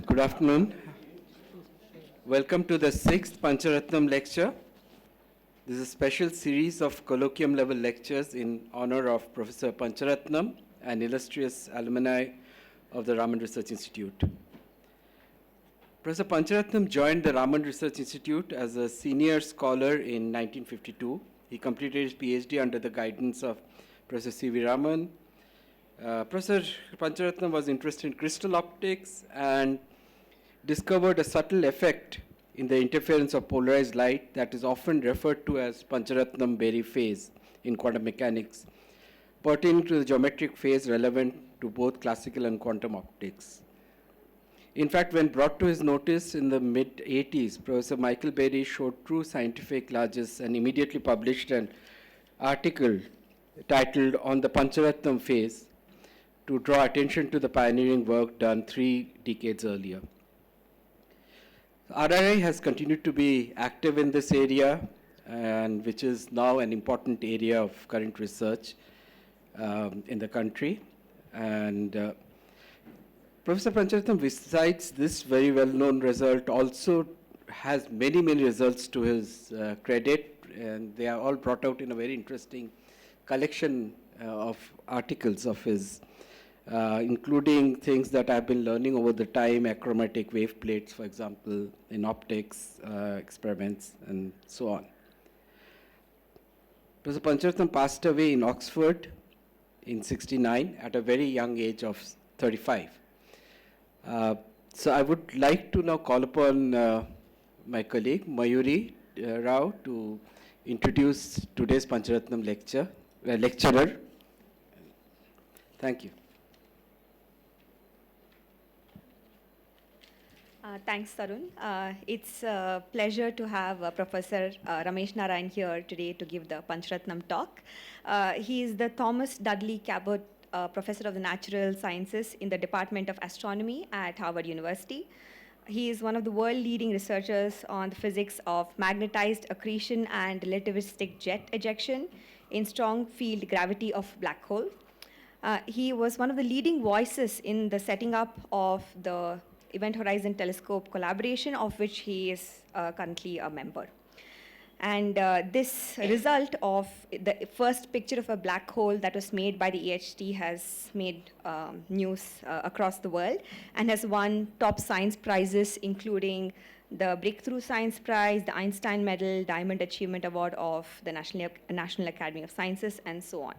Good afternoon. Welcome to the 6th Pancharatnam lecture. This is a special series of colloquium-level lectures in honor of Professor Pancharatnam and illustrious alumni of the Raman Research Institute. Professor Pancharatnam joined the Raman Research Institute as a senior scholar in 1952. He completed his PhD under the guidance of Professor C.V. Raman. Professor Pancharatnam was interested in crystal optics and discovered a subtle effect in the interference of polarized light that is often referred to as Pancharatnam-Berry phase in quantum mechanics, pertaining to the geometric phase relevant to both classical and quantum optics. In fact, when brought to his notice in the mid-80s, Professor Michael Berry showed true scientific largesse and immediately published an article titled On the Pancharatnam Phase to draw attention to the pioneering work done 3 decades earlier. RRI has continued to be active in this area, and which is now an important area of current research in the country. And Professor Pancharatnam, besides this very well-known result, also has many, many results to his credit, and they are all brought out in a very interesting collection of articles of his, including things that I've been learning over the time, achromatic wave plates, for example, in optics experiments, and so on. Professor Pancharatnam passed away in Oxford in '69 at a very young age of 35. So I would like to now call upon my colleague, Mayuri Rao, to introduce today's Pancharatnam lecturer. Thank you. Thanks, Tarun. It's a pleasure to have Professor Ramesh Narayan here today to give the Pancharatnam talk. He is the Thomas Dudley Cabot Professor of the Natural Sciences in the Department of Astronomy at Harvard University. He is one of the world-leading researchers on the physics of magnetized accretion and relativistic jet ejection in strong field gravity of black hole. He was one of the leading voices in the setting up of the Event Horizon Telescope collaboration, of which he is currently a member. And this result of the first picture of a black hole that was made by the EHT has made news across the world and has won top science prizes, including the Breakthrough Science Prize, the Einstein Medal, Diamond Achievement Award of the National Academy of Sciences, and so on.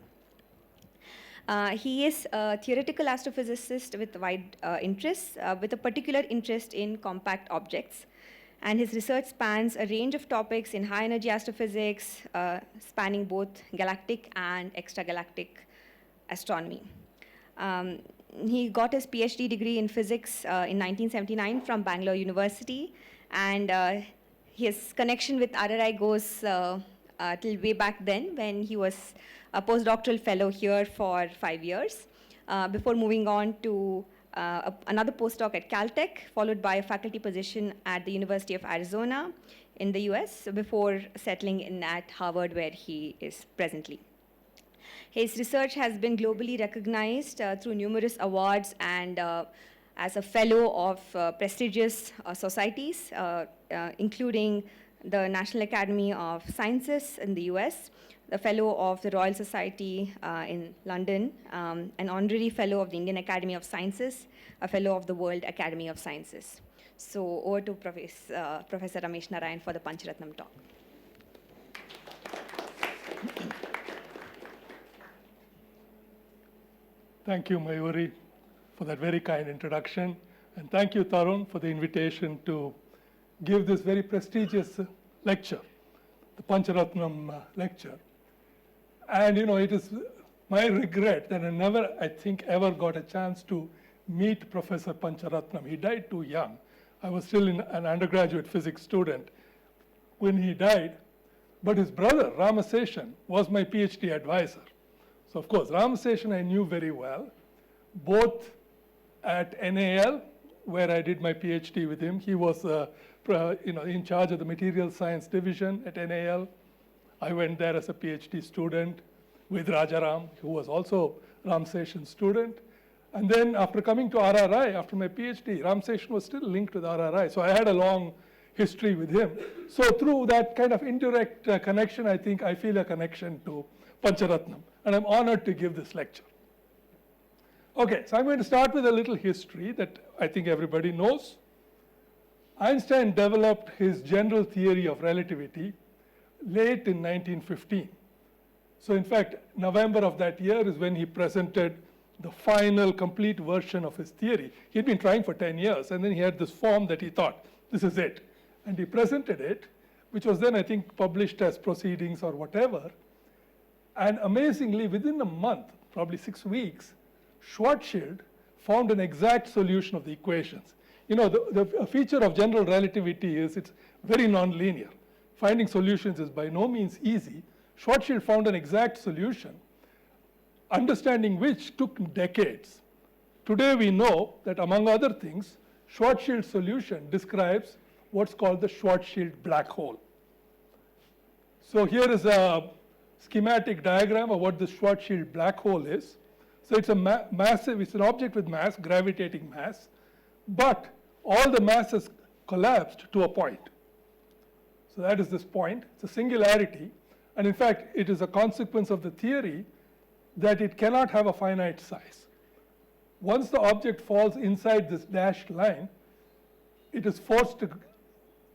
He is a theoretical astrophysicist with wide interests, with a particular interest in compact objects. And his research spans a range of topics in high-energy astrophysics, spanning both galactic and extragalactic astronomy. He got his PhD degree in physics in 1979 from Bangalore University, and his connection with RRI goes till way back then, when he was a postdoctoral fellow here for 5 years, before moving on to another postdoc at Caltech, followed by a faculty position at the University of Arizona in the US, before settling in at Harvard, where he is presently. His research has been globally recognized through numerous awards and as a fellow of prestigious societies, including the National Academy of Sciences in the US, the Fellow of the Royal Society in London, an honorary Fellow of the Indian Academy of Sciences, a Fellow of the World Academy of Sciences. So over to Professor Ramesh Narayan for the Pancharatnam talk. Thank you, Mayuri, for that very kind introduction. And thank you, Tarun, for the invitation to give this very prestigious lecture, the Pancharatnam lecture. And it is my regret that I never, I think, ever got a chance to meet Professor Pancharatnam. He died too young. I was still an undergraduate physics student when he died. But his brother, Ramaseshan, was my PhD advisor. So, of course, Ramaseshan I knew very well, both at NAL, where I did my PhD with him. He was in charge of the material science division at NAL. I went there as a PhD student with Rajaram, who was also Ramaseshan's student. And then after coming to RRI, after my PhD, Ramseshan was still linked with RRI. So I had a long history with him. So through that kind of indirect connection, I think I feel a connection to Pancharatnam. And I'm honored to give this lecture. Okay, so I'm going to start with a little history that I think everybody knows. Einstein developed his general theory of relativity late in 1915. So in fact, November of that year is when he presented the final complete version of his theory. He'd been trying for 10 years, and then he had this form that he thought, this is it. And he presented it, which was then, I think, published as proceedings or whatever. And amazingly, within a month, probably 6 weeks, Schwarzschild found an exact solution of the equations. You know, the feature of general relativity is it's very nonlinear. Finding solutions is by no means easy. Schwarzschild found an exact solution, understanding which took decades. Today we know that, among other things, Schwarzschild's solution describes what's called the Schwarzschild black hole. So here is a schematic diagram of what the Schwarzschild black hole is. So it's a massive, it's an object with mass, gravitating mass, but all the mass has collapsed to a point. So that is this point. It's a singularity. And in fact, it is a consequence of the theory that it cannot have a finite size. Once the object falls inside this dashed line, it is forced to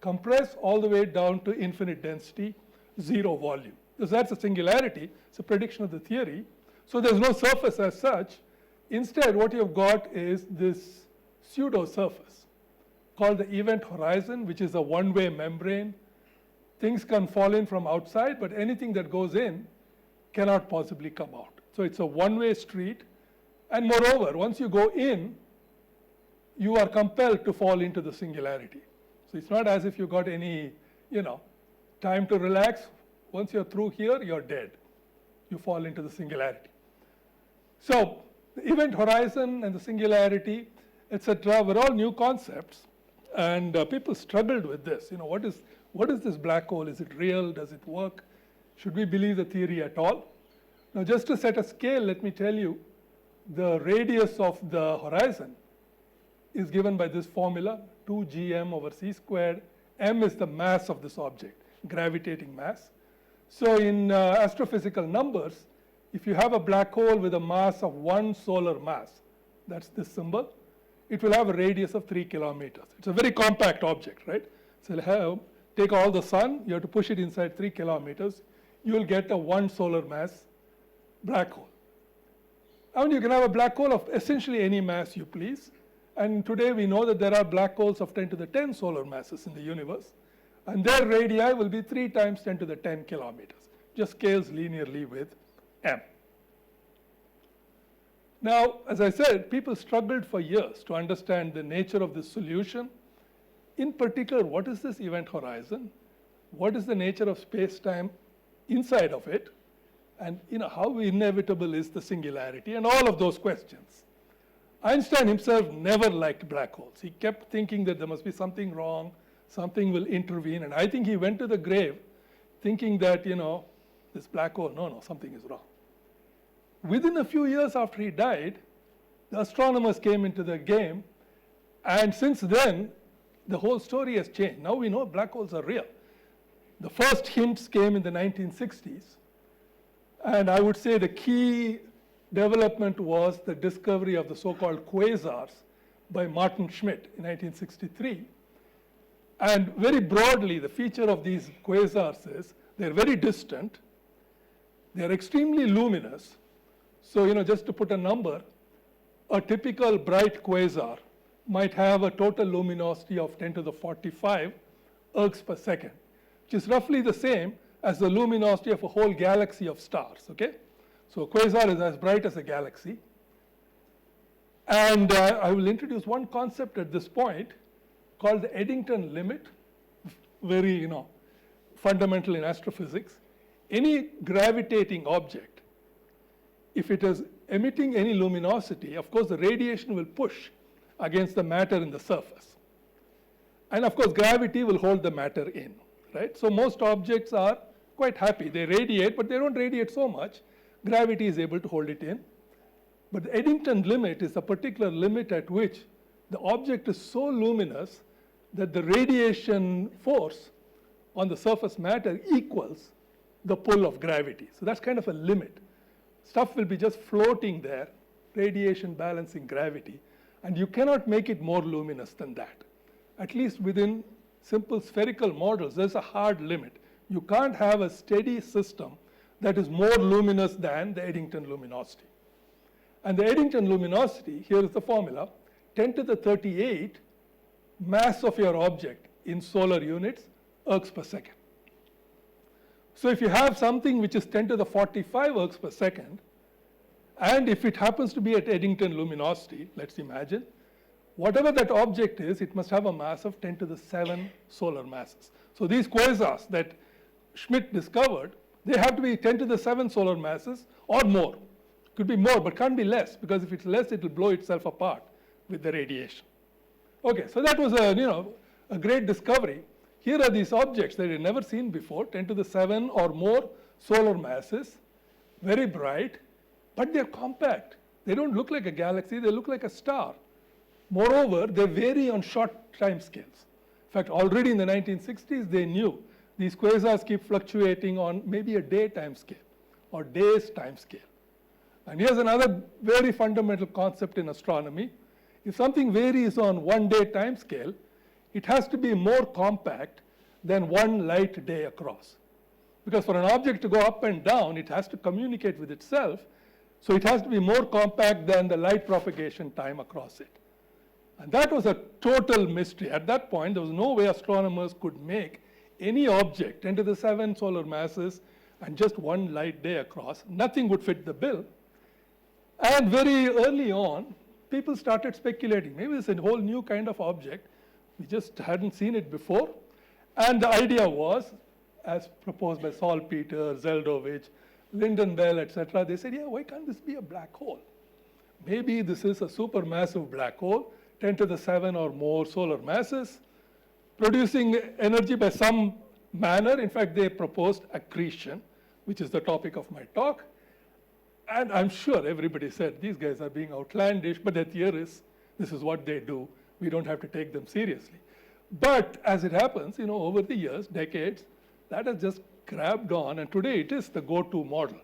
compress all the way down to infinite density, zero volume. Because that's a singularity. It's a prediction of the theory. So there's no surface as such. Instead, what you've got is this pseudo surface called the event horizon, which is a one-way membrane. Things can fall in from outside, but anything that goes in cannot possibly come out. So it's a one-way street. And moreover, once you go in, you are compelled to fall into the singularity. So it's not as if you got any, time to relax. Once you're through here, you're dead. You fall into the singularity. So the event horizon and the singularity, etc., were all new concepts. And people struggled with this. What is this black hole? Is it real? Does it work? Should we believe the theory at all? Now, just to set a scale, let me tell you, the radius of the horizon is given by this formula, 2gm over c squared. M is the mass of this object, gravitating mass. So in astrophysical numbers, if you have a black hole with a mass of 1 solar mass, that's this symbol, it will have a radius of 3 kilometers. It's a very compact object, right? So take all the sun, you have to push it inside 3 kilometers, you will get a 1 solar mass black hole. And you can have a black hole of essentially any mass you please. And today we know that there are black holes of 10 to the 10 solar masses in the universe. And their radii will be 3 times 10 to the 10 kilometers. Just scales linearly with m. Now, as I said, people struggled for years to understand the nature of this solution. In particular, what is this event horizon? What is the nature of space-time inside of it? And how inevitable is the singularity? And all of those questions. Einstein himself never liked black holes. He kept thinking that there must be something wrong, something will intervene. And I think he went to the grave thinking that, this black hole, no, something is wrong. Within a few years after he died, the astronomers came into the game. And since then, the whole story has changed. Now we know black holes are real. The first hints came in the 1960s. And I would say the key development was the discovery of the so-called quasars by Martin Schmidt in 1963. And very broadly, the feature of these quasars is they're very distant, they're extremely luminous. So, just to put a number, a typical bright quasar might have a total luminosity of 10 to the 45 ergs per second, which is roughly the same as the luminosity of a whole galaxy of stars, okay? So a quasar is as bright as a galaxy. And I will introduce one concept at this point called the Eddington limit, very, fundamental in astrophysics. Any gravitating object, if it is emitting any luminosity, of course the radiation will push against the matter in the surface. And of course gravity will hold the matter in, right? So most objects are quite happy. They radiate, but they don't radiate so much. Gravity is able to hold it in. But the Eddington limit is a particular limit at which the object is so luminous that the radiation force on the surface matter equals the pull of gravity. So that's kind of a limit. Stuff will be just floating there, radiation balancing gravity, and you cannot make it more luminous than that. At least within simple spherical models, there's a hard limit. You can't have a steady system that is more luminous than the Eddington luminosity. And the Eddington luminosity, here is the formula, 10 to the 38 mass of your object in solar units, ergs per second. So if you have something which is 10 to the 45 ergs per second, and if it happens to be at Eddington luminosity, let's imagine, whatever that object is, it must have a mass of 10 to the 7 solar masses. So these quasars that Schmidt discovered, they have to be 10 to the 7 solar masses or more. Could be more, but can't be less, because if it's less, it will blow itself apart with the radiation. Okay, so that was a great discovery. Here are these objects that you've never seen before, 10 to the 7 or more solar masses, very bright, but they're compact. They don't look like a galaxy, they look like a star. Moreover, they vary on short time scales. In fact, already in the 1960s, they knew these quasars keep fluctuating on maybe a day time scale or days time scale. And here's another very fundamental concept in astronomy. If something varies on 1 day time scale, it has to be more compact than 1 light day across. Because for an object to go up and down, it has to communicate with itself, so it has to be more compact than the light propagation time across it. And that was a total mystery. At that point, there was no way astronomers could make any object 10 to the 7 solar masses and just 1 light day across. Nothing would fit the bill. And very early on, people started speculating. Maybe it's a whole new kind of object. We just hadn't seen it before. And the idea was, as proposed by Salpeter, Zeldovich, Lyndon Bell, etc., they said, yeah, why can't this be a black hole? Maybe this is a supermassive black hole, 10 to the 7 or more solar masses, producing energy by some manner. In fact, they proposed accretion, which is the topic of my talk. And I'm sure everybody said, these guys are being outlandish, but the theorists, this is what they do. We don't have to take them seriously. But as it happens, over the years, decades, that has just grabbed on, and today it is the go-to model.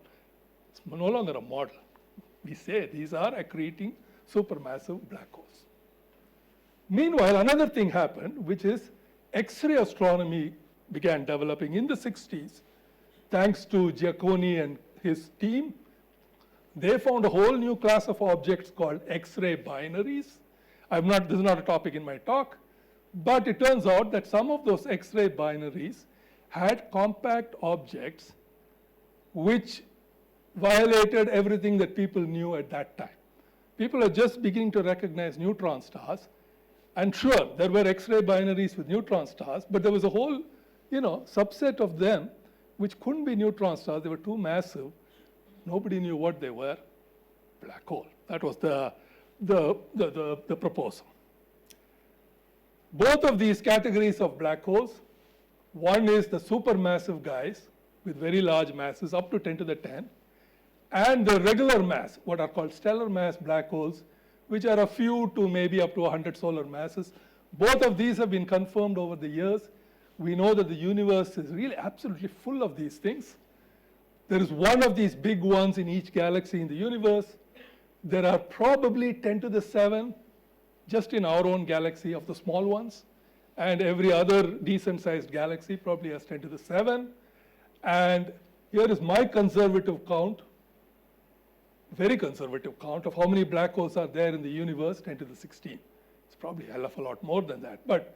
It's no longer a model. We say these are accreting supermassive black holes. Meanwhile, another thing happened, which is X-ray astronomy began developing in the 60s, thanks to Giacconi and his team. They found a whole new class of objects called X-ray binaries. This is not a topic in my talk, but it turns out that some of those X-ray binaries had compact objects which violated everything that people knew at that time. People are just beginning to recognize neutron stars. And sure, there were X-ray binaries with neutron stars, but there was a whole, subset of them which couldn't be neutron stars. They were too massive. Nobody knew what they were. Black hole. That was the proposal. Both of these categories of black holes, one is the supermassive guys with very large masses, up to 10 to the 10, and the regular mass, what are called stellar mass black holes, which are a few to maybe up to 100 solar masses. Both of these have been confirmed over the years. We know that the universe is really absolutely full of these things. There is one of these big ones in each galaxy in the universe. There are probably 10 to the 7 just in our own galaxy of the small ones. And every other decent-sized galaxy probably has 10 to the 7. And here is my conservative count, very conservative count of how many black holes are there in the universe, 10 to the 16. It's probably a hell of a lot more than that. But,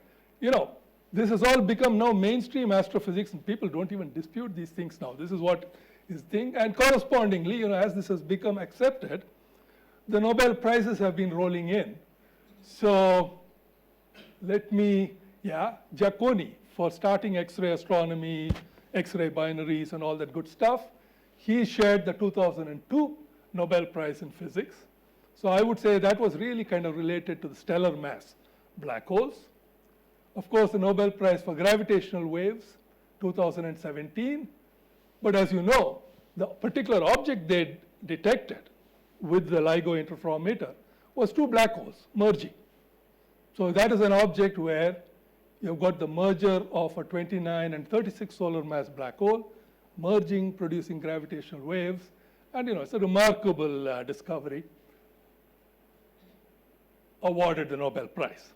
this has all become now mainstream astrophysics, and people don't even dispute these things now. This is what is the thing. And correspondingly, as this has become accepted, the Nobel Prizes have been rolling in. So Giacconi for starting X-ray astronomy, X-ray binaries, and all that good stuff. He shared the 2002 Nobel Prize in Physics. So I would say that was really kind of related to the stellar mass black holes. Of course, the Nobel Prize for gravitational waves, 2017. But as you know, the particular object they detected with the LIGO interferometer was two black holes merging. So that is an object where you've got the merger of a 29 and 36 solar mass black hole merging, producing gravitational waves. And it's a remarkable discovery, awarded the Nobel Prize.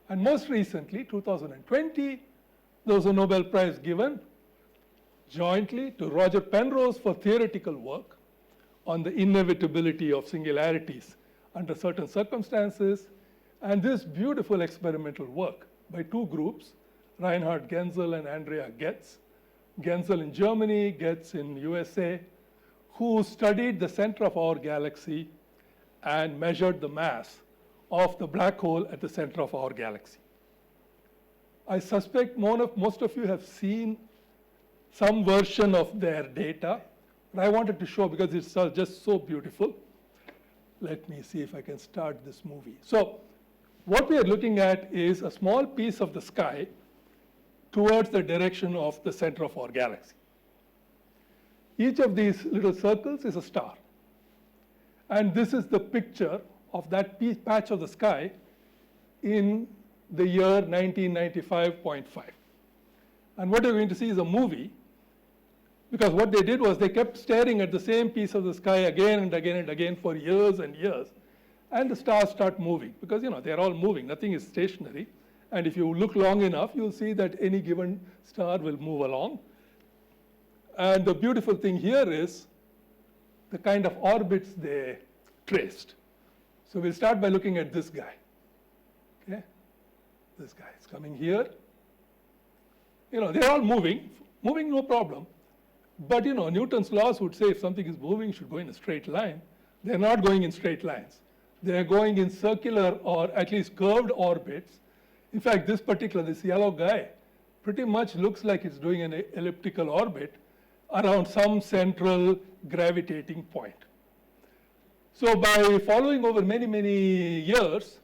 And most recently, 2020, there was a Nobel Prize given jointly to Roger Penrose for theoretical work on the inevitability of singularities under certain circumstances. And this beautiful experimental work by two groups, Reinhard Genzel and Andrea Getz, Genzel in Germany, Getz in USA, who studied the center of our galaxy and measured the mass of the black hole at the center of our galaxy. I suspect most of you have seen some version of their data, but I wanted to show because it's just so beautiful. Let me see if I can start this movie. So what we are looking at is a small piece of the sky towards the direction of the center of our galaxy. Each of these little circles is a star. And this is the picture of that patch of the sky in the year 1995.5. And what you're going to see is a movie, because what they did was they kept staring at the same piece of the sky again and again and again for years and years. And the stars start moving, because they're all moving, nothing is stationary. And if you look long enough, you'll see that any given star will move along. And the beautiful thing here is the kind of orbits they traced. So we'll start by looking at this guy. Okay? This guy is coming here. They're all moving no problem. But Newton's laws would say if something is moving, it should go in a straight line. They're not going in straight lines. They're going in circular or at least curved orbits. In fact, this yellow guy, pretty much looks like it's doing an elliptical orbit around some central gravitating point. So by following over many, many years,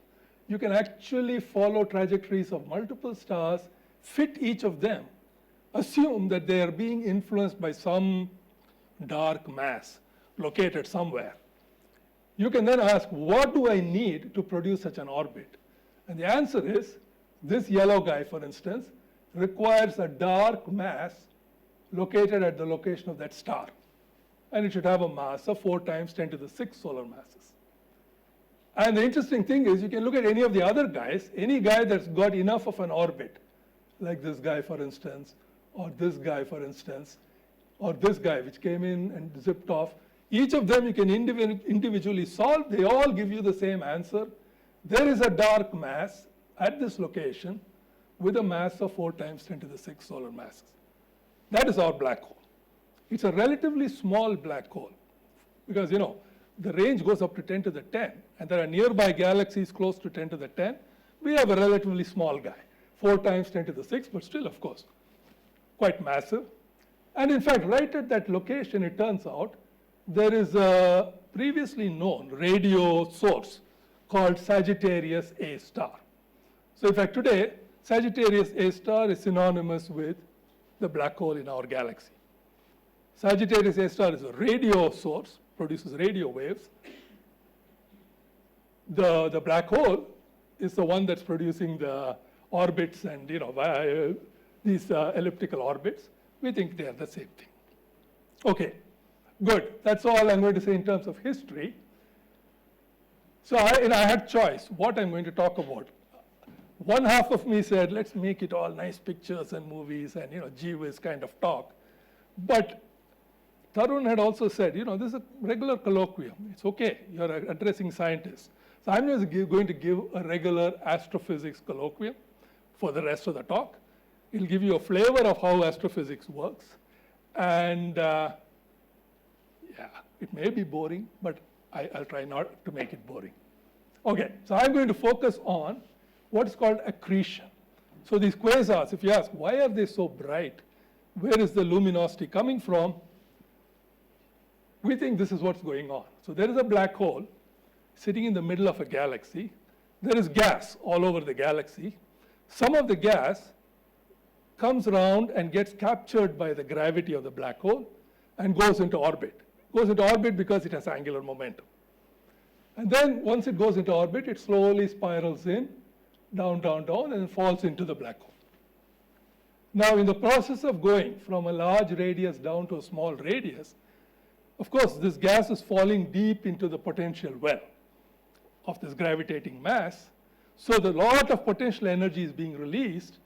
you can actually follow trajectories of multiple stars, fit each of them, assume that they are being influenced by some dark mass located somewhere. You can then ask, what do I need to produce such an orbit? And the answer is, this yellow guy, for instance, requires a dark mass located at the location of that star. And it should have a mass of 4 times 10 to the 6 solar masses. And the interesting thing is, you can look at any of the other guys, any guy that's got enough of an orbit, like this guy, for instance, or this guy, for instance, or this guy, which came in and zipped off. Each of them you can individually solve. They all give you the same answer. There is a dark mass at this location with a mass of 4 times 10 to the 6 solar masses. That is our black hole. It's a relatively small black hole because, the range goes up to 10 to the 10, and there are nearby galaxies close to 10 to the 10. We have a relatively small guy, 4 times 10 to the 6, but still, of course, quite massive. And in fact, right at that location, it turns out, there is a previously known radio source called Sagittarius A star. So in fact, today, Sagittarius A star is synonymous with the black hole in our galaxy. Sagittarius A star is a radio source, produces radio waves. The black hole is the one that's producing the orbits and these elliptical orbits. We think they are the same thing. Okay, good. That's all I'm going to say in terms of history. So I had choice what I'm going to talk about. One half of me said, let's make it all nice pictures and movies and gee whiz kind of talk. But Tarun had also said, this is a regular colloquium. It's okay, you're addressing scientists. So I'm just going to give a regular astrophysics colloquium for the rest of the talk. It'll give you a flavor of how astrophysics works. And yeah, it may be boring, but I'll try not to make it boring. Okay, so I'm going to focus on what's called accretion. So these quasars, if you ask, why are they so bright? Where is the luminosity coming from? We think this is what's going on. So there is a black hole sitting in the middle of a galaxy. There is gas all over the galaxy. Some of the gas comes around and gets captured by the gravity of the black hole and goes into orbit. Goes into orbit because it has angular momentum. And then once it goes into orbit, it slowly spirals in, down, down, down, and falls into the black hole. Now, in the process of going from a large radius down to a small radius, of course, this gas is falling deep into the potential well of this gravitating mass. So the lot of potential energy is being released,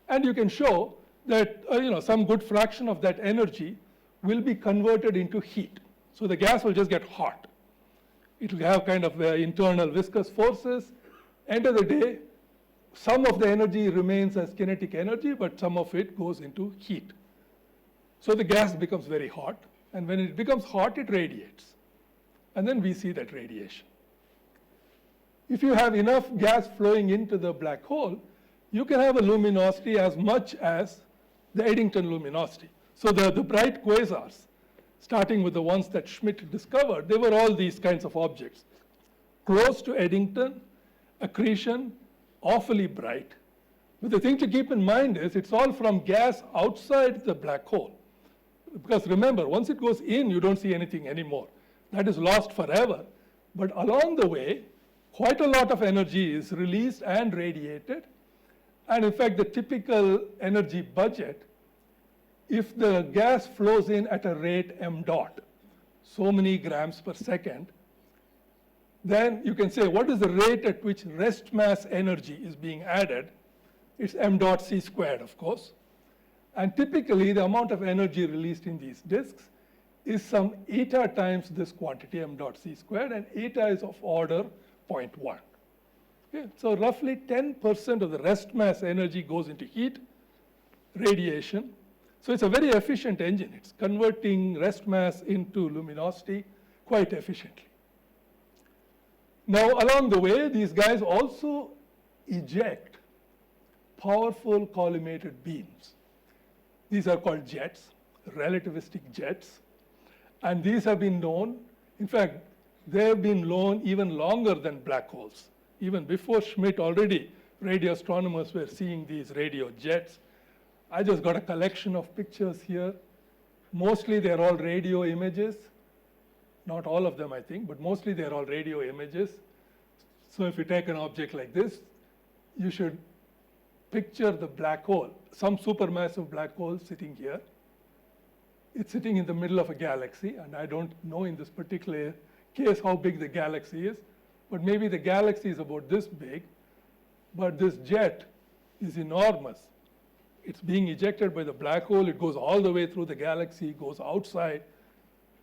and you can show that some good fraction of that energy will be converted into heat. So the gas will just get hot. It will have kind of internal viscous forces. End of the day, some of the energy remains as kinetic energy, but some of it goes into heat. So the gas becomes very hot, and when it becomes hot, it radiates. And then we see that radiation. If you have enough gas flowing into the black hole, you can have a luminosity as much as the Eddington luminosity. So the bright quasars, starting with the ones that Schmidt discovered, they were all these kinds of objects. Close to Eddington, accretion, awfully bright. But the thing to keep in mind is it's all from gas outside the black hole. Because remember, once it goes in, you don't see anything anymore. That is lost forever. But along the way, quite a lot of energy is released and radiated. And in fact, the typical energy budget, if the gas flows in at a rate m dot, so many grams per second, then you can say, what is the rate at which rest mass energy is being added? It's m dot c squared, of course. And typically, the amount of energy released in these disks is some eta times this quantity, m dot c squared, and eta is of order 0.1. Okay? So roughly 10% of the rest mass energy goes into heat, radiation. So it's a very efficient engine. It's converting rest mass into luminosity quite efficiently. Now, along the way, these guys also eject powerful collimated beams. These are called jets, relativistic jets. And these have been known, in fact, they have been known even longer than black holes. Even before Schmidt, already radio astronomers were seeing these radio jets. I just got a collection of pictures here. Mostly they're all radio images. Not all of them, I think, but mostly they're all radio images. So if you take an object like this, you should picture the black hole, some supermassive black hole sitting here. It's sitting in the middle of a galaxy, and I don't know in this particular case how big the galaxy is, but maybe the galaxy is about this big, but this jet is enormous. It's being ejected by the black hole. It goes all the way through the galaxy, goes outside.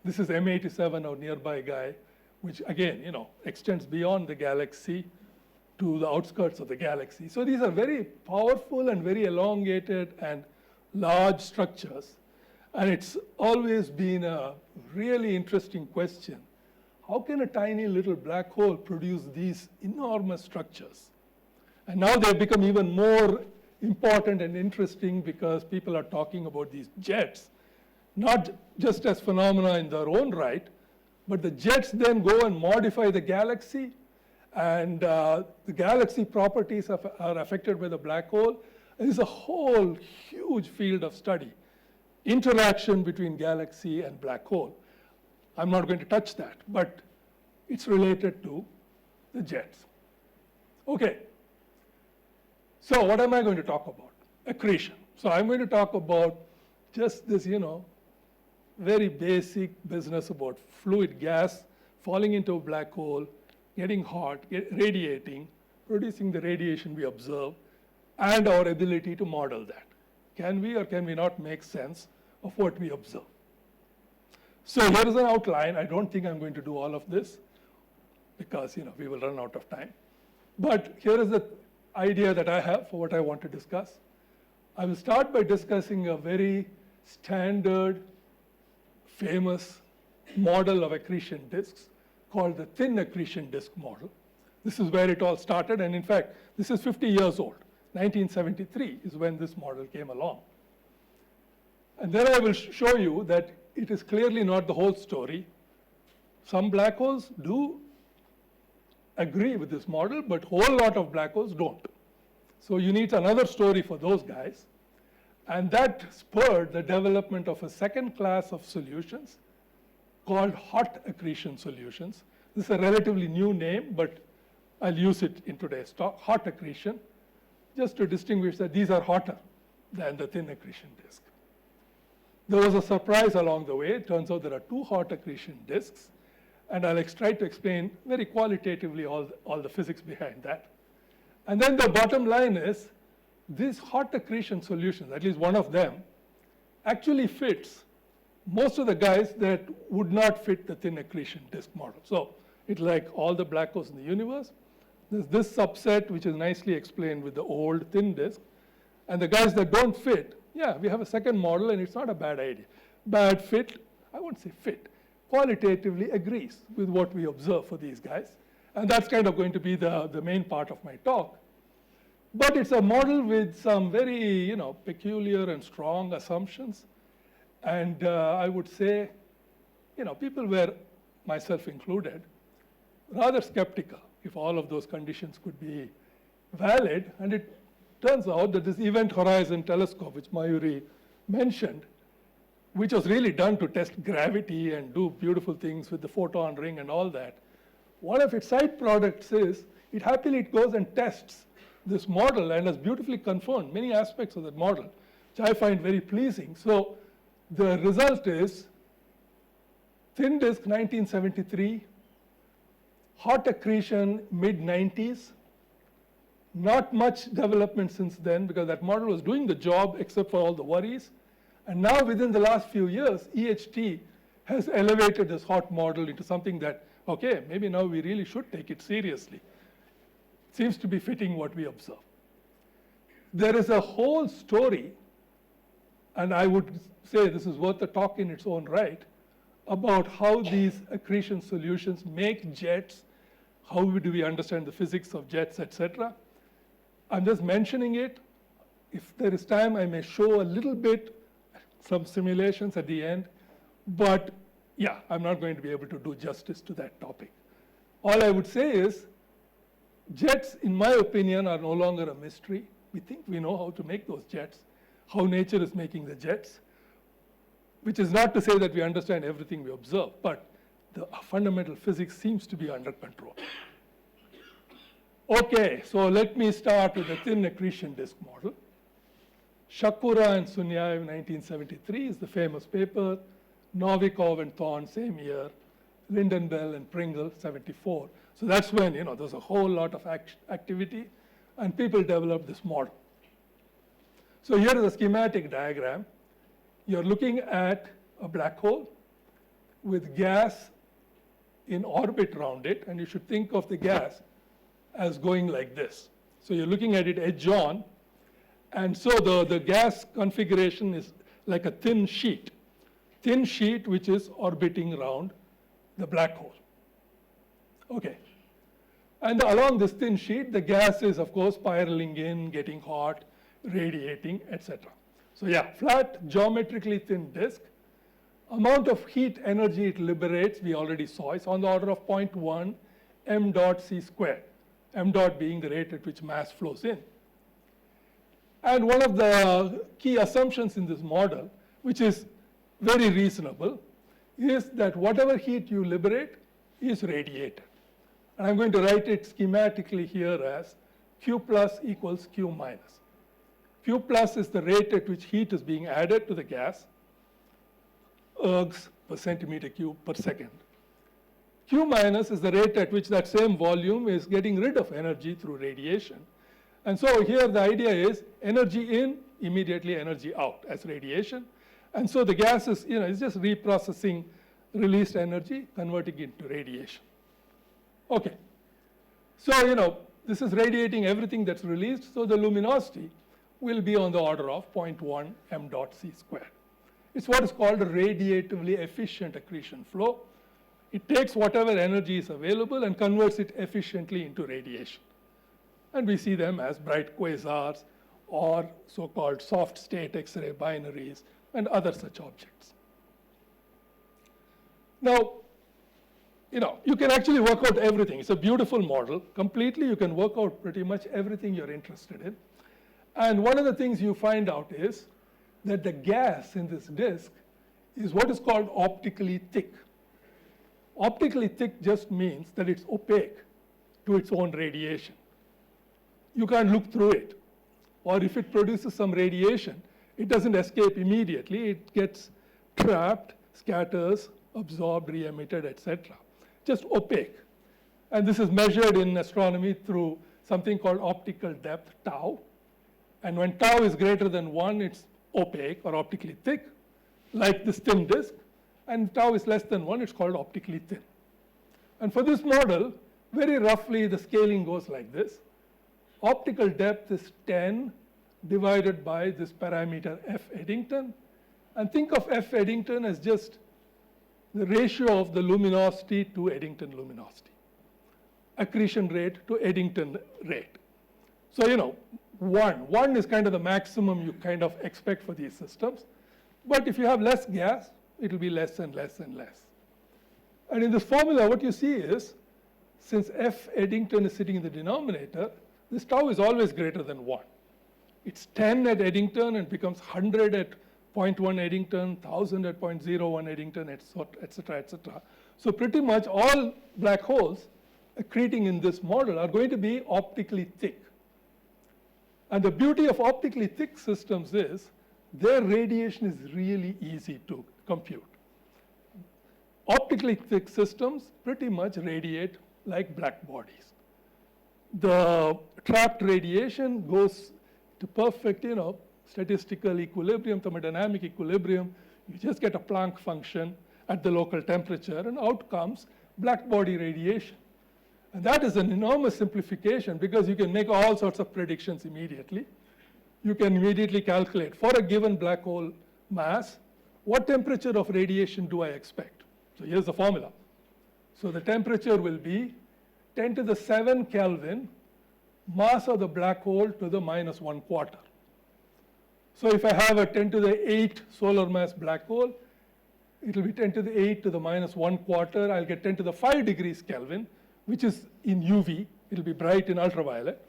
This is M87, our nearby guy, which again, extends beyond the galaxy to the outskirts of the galaxy. So these are very powerful and very elongated and large structures. And it's always been a really interesting question. How can a tiny little black hole produce these enormous structures? And now they've become even more important and interesting because people are talking about these jets, not just as phenomena in their own right, but the jets then go and modify the galaxy, and the galaxy properties are affected by the black hole. And there's a whole huge field of study, interaction between galaxy and black hole. I'm not going to touch that, but it's related to the jets. Okay. So what am I going to talk about? Accretion. So I'm going to talk about just this, very basic business about fluid gas falling into a black hole, getting hot, radiating, producing the radiation we observe, and our ability to model that. Can we or can we not make sense of what we observe? So here is an outline. I don't think I'm going to do all of this because we will run out of time. But here is the idea that I have for what I want to discuss. I will start by discussing a very standard, famous model of accretion disks called the thin accretion disk model. This is where it all started, and in fact, this is 50 years old. 1973 is when this model came along. And then I will show you that it is clearly not the whole story. Some black holes do agree with this model, but a whole lot of black holes don't. So you need another story for those guys. And that spurred the development of a second class of solutions called hot accretion solutions. This is a relatively new name, but I'll use it in today's talk, hot accretion, just to distinguish that these are hotter than the thin accretion disk. There was a surprise along the way. It turns out there are two hot accretion disks, and I'll try to explain very qualitatively all the physics behind that. And then the bottom line is, these hot accretion solutions, at least one of them, actually fits most of the guys that would not fit the thin accretion disk model. So it's like all the black holes in the universe. There's this subset, which is nicely explained with the old thin disk. And the guys that don't fit, yeah, we have a second model, and it's not a bad idea. Bad fit, I won't say fit, qualitatively agrees with what we observe for these guys. And that's kind of going to be the main part of my talk. But it's a model with some very, peculiar and strong assumptions. And I would say, people were, myself included, rather skeptical if all of those conditions could be valid. And it turns out that this Event Horizon telescope, which Mayuri mentioned, which was really done to test gravity and do beautiful things with the photon ring and all that, one of its side products is it happily goes and tests this model and has beautifully confirmed many aspects of that model, which I find very pleasing. So the result is thin disk 1973, hot accretion mid-90s, not much development since then because that model was doing the job except for all the worries. And now within the last few years, EHT has elevated this hot model into something that, okay, maybe now we really should take it seriously. Seems to be fitting what we observe. There is a whole story, and I would say this is worth a talk in its own right, about how these accretion solutions make jets, how do we understand the physics of jets, etc. I'm just mentioning it. If there is time, I may show a little bit, some simulations at the end, but yeah, I'm not going to be able to do justice to that topic. All I would say is, jets, in my opinion, are no longer a mystery. We think we know how to make those jets, how nature is making the jets, which is not to say that we understand everything we observe, but the fundamental physics seems to be under control. Okay, so let me start with the thin accretion disk model. Shakura and Sunyaev, 1973, is the famous paper. Novikov and Thorne, same year. Lindenbell and Pringle, 74. So that's when, there's a whole lot of activity, and people developed this model. So here is a schematic diagram. You're looking at a black hole with gas in orbit around it, and you should think of the gas as going like this. So you're looking at it edge on, and so the gas configuration is like a thin sheet which is orbiting around the black hole. Okay. And along this thin sheet, the gas is, of course, spiraling in, getting hot, radiating, etc. So yeah, flat, geometrically thin disk. Amount of heat energy it liberates, we already saw, it's on the order of 0.1 m dot c squared, m dot being the rate at which mass flows in. And one of the key assumptions in this model, which is very reasonable, is that whatever heat you liberate is radiated. And I'm going to write it schematically here as Q plus equals Q minus. Q plus is the rate at which heat is being added to the gas, ergs per centimeter cube per second. Q minus is the rate at which that same volume is getting rid of energy through radiation. And so here the idea is energy in, immediately energy out as radiation. And so the gas is, is just reprocessing released energy, converting it into radiation. Okay. So, this is radiating everything that's released, so the luminosity will be on the order of 0.1 m dot c squared. It's what is called a radiatively efficient accretion flow. It takes whatever energy is available and converts it efficiently into radiation. And we see them as bright quasars or so-called soft state X-ray binaries and other such objects. Now, you can actually work out everything. It's a beautiful model. Completely, you can work out pretty much everything you're interested in. And one of the things you find out is that the gas in this disk is what is called optically thick. Optically thick just means that it's opaque to its own radiation. You can't look through it. Or if it produces some radiation, it doesn't escape immediately. It gets trapped, scatters, absorbed, re-emitted, etc. Just opaque. And this is measured in astronomy through something called optical depth, tau. And when tau is greater than 1, it's opaque or optically thick, like this thin disk. And tau is less than 1, it's called optically thin. And for this model, very roughly, the scaling goes like this. Optical depth is 10 divided by this parameter F Eddington. And think of F Eddington as just the ratio of the luminosity to Eddington luminosity, accretion rate to Eddington rate. So, 1 is kind of the maximum you kind of expect for these systems. But if you have less gas, it will be less and less and less. And in this formula, what you see is, since F Eddington is sitting in the denominator, this tau is always greater than 1. It's 10 at Eddington and becomes 100 at 0.1 Eddington, 1000 at 0.01 Eddington, etc., etc. So pretty much all black holes accreting in this model are going to be optically thick. And the beauty of optically thick systems is their radiation is really easy to compute. Optically thick systems pretty much radiate like black bodies. The trapped radiation goes to perfect, statistical equilibrium, thermodynamic equilibrium. You just get a Planck function at the local temperature, and out comes black body radiation. And that is an enormous simplification because you can make all sorts of predictions immediately. You can immediately calculate for a given black hole mass, what temperature of radiation do I expect? So here's the formula. So the temperature will be 10 to the 7 Kelvin mass of the black hole to the minus 1/4. So if I have a 10 to the 8 solar mass black hole, it will be 10 to the 8 to the minus 1/4. I'll get 10 to the 5 degrees Kelvin, which is in UV. It will be bright in ultraviolet.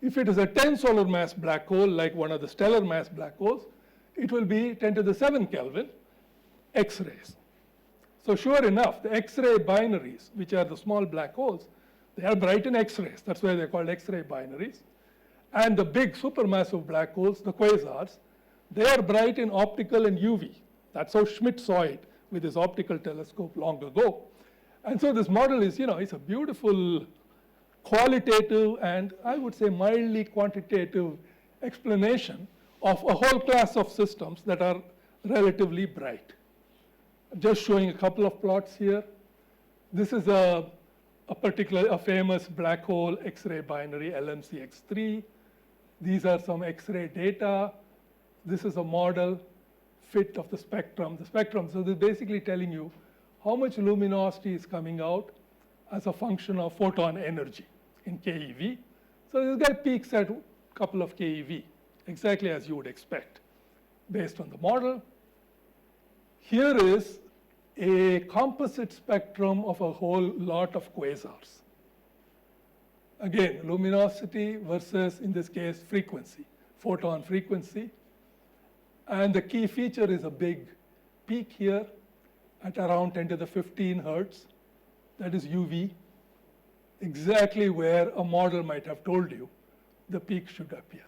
If it is a 10 solar mass black hole, like one of the stellar mass black holes, it will be 10 to the 7 Kelvin, X-rays. So sure enough, the X-ray binaries, which are the small black holes, they are bright in X-rays. That's why they're called X-ray binaries. And the big supermassive black holes, the quasars, they are bright in optical and UV. That's how Schmidt saw it with his optical telescope long ago. And so this model is, it's a beautiful qualitative and I would say mildly quantitative explanation of a whole class of systems that are relatively bright. Just showing a couple of plots here. This is a famous black hole X-ray binary, LMCX3. These are some X-ray data. This is a model fit of the spectrum. So they're basically telling you how much luminosity is coming out as a function of photon energy in keV. So this guy peaks at a couple of keV, exactly as you would expect based on the model. Here is a composite spectrum of a whole lot of quasars. Again, luminosity versus, in this case, frequency, photon frequency. And the key feature is a big peak here at around 10 to the 15 hertz. That is UV, exactly where a model might have told you the peak should appear.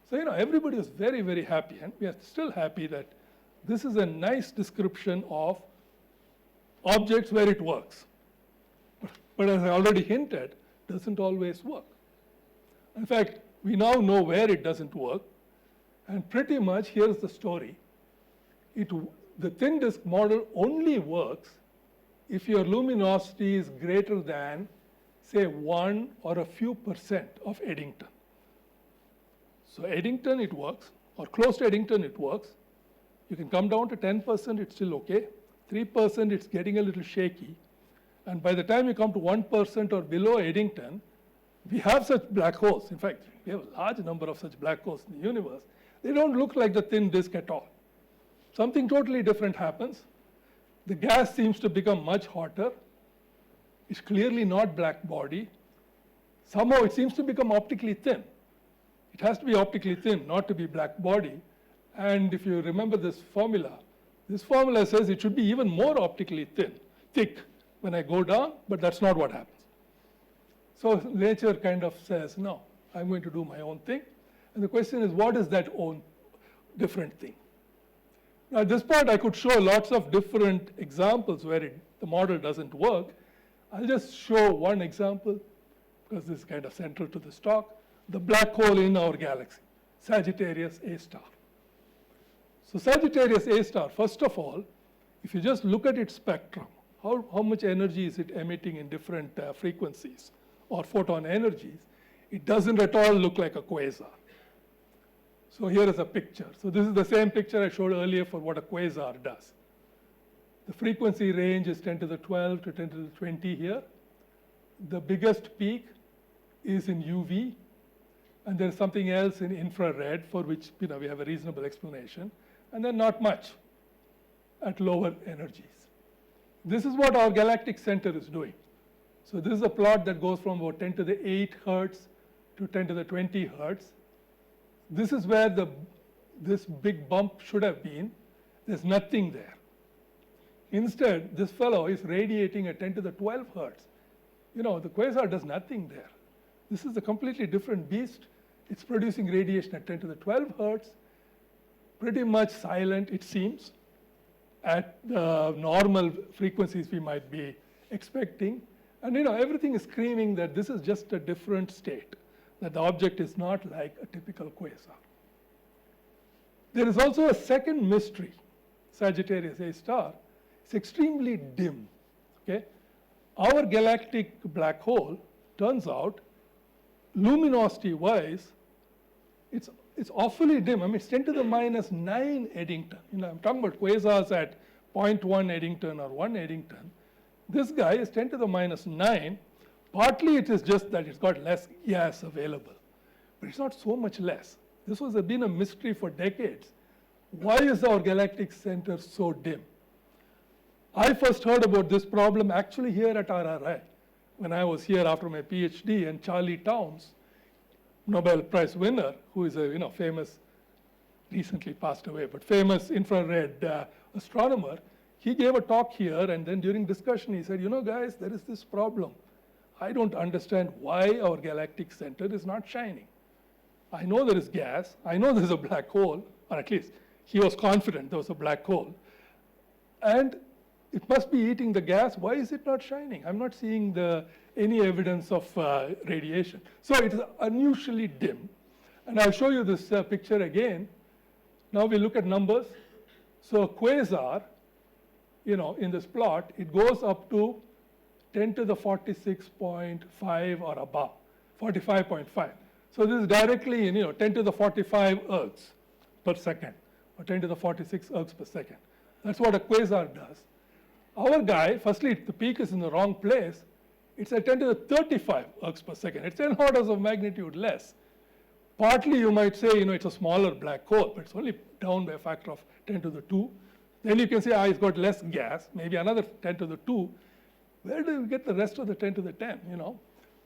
So, everybody was very, very happy, and we are still happy that this is a nice description of objects where it works. But as I already hinted, it doesn't always work. In fact, we now know where it doesn't work, and pretty much here's the story. The thin disk model only works if your luminosity is greater than, say, 1 or a few percent of Eddington. So Eddington, it works, or close to Eddington, it works. You can come down to 10%, it's still okay. 3%, it's getting a little shaky. And by the time you come to 1% or below Eddington, we have such black holes. In fact, we have a large number of such black holes in the universe. They don't look like the thin disk at all. Something totally different happens. The gas seems to become much hotter. It's clearly not black body. Somehow it seems to become optically thin. It has to be optically thin, not to be black body. And if you remember this formula says it should be even more optically thick when I go down, but that's not what happens. So nature kind of says, no, I'm going to do my own thing. And the question is, what is that own different thing? Now, at this point, I could show lots of different examples where the model doesn't work. I'll just show one example, because this is kind of central to this talk, the black hole in our galaxy, Sagittarius A star. So Sagittarius A star, first of all, if you just look at its spectrum, how much energy is it emitting in different frequencies or photon energies, it doesn't at all look like a quasar. So here is a picture. So this is the same picture I showed earlier for what a quasar does. The frequency range is 10 to the 12 to 10 to the 20 here. The biggest peak is in UV, and there's something else in infrared for which we have a reasonable explanation, and then not much at lower energies. This is what our galactic center is doing. So this is a plot that goes from about 10 to the 8 hertz to 10 to the 20 hertz. This is where this big bump should have been. There's nothing there. Instead, this fellow is radiating at 10 to the 12 hertz. The quasar does nothing there. This is a completely different beast. It's producing radiation at 10 to the 12 hertz, pretty much silent, it seems, at the normal frequencies we might be expecting. And everything is screaming that this is just a different state, that the object is not like a typical quasar. There is also a second mystery, Sagittarius A star. It's extremely dim. Okay? Our galactic black hole, turns out, luminosity-wise, it's awfully dim. I mean, it's 10 to the minus 9 Eddington. I'm talking about quasars at 0.1 Eddington or 1 Eddington. This guy is 10 to the minus 9. Partly it is just that it's got less gas available, but it's not so much less. This has been a mystery for decades. Why is our galactic center so dim? I first heard about this problem actually here at RRI, when I was here after my PhD, and Charlie Towns, Nobel Prize winner, who is a famous, recently passed away, but famous infrared astronomer, he gave a talk here, and then during discussion he said, guys, there is this problem. I don't understand why our galactic center is not shining. I know there is gas, I know there's a black hole, or at least he was confident there was a black hole, and it must be eating the gas. Why is it not shining? I'm not seeing any evidence of radiation. So it is unusually dim. And I'll show you this picture again. Now we look at numbers. So a quasar, in this plot, it goes up to 10 to the 46.5 or above, 45.5. So this is directly in 10 to the 45 ergs per second, or 10 to the 46 ergs per second. That's what a quasar does. Our guy, firstly, the peak is in the wrong place. It's at 10 to the 35 ergs per second. It's 10 orders of magnitude less. Partly you might say, it's a smaller black hole, but it's only down by a factor of 10 to the 2. Then you can say, it's got less gas, maybe another 10 to the 2. Where do you get the rest of the 10 to the 10,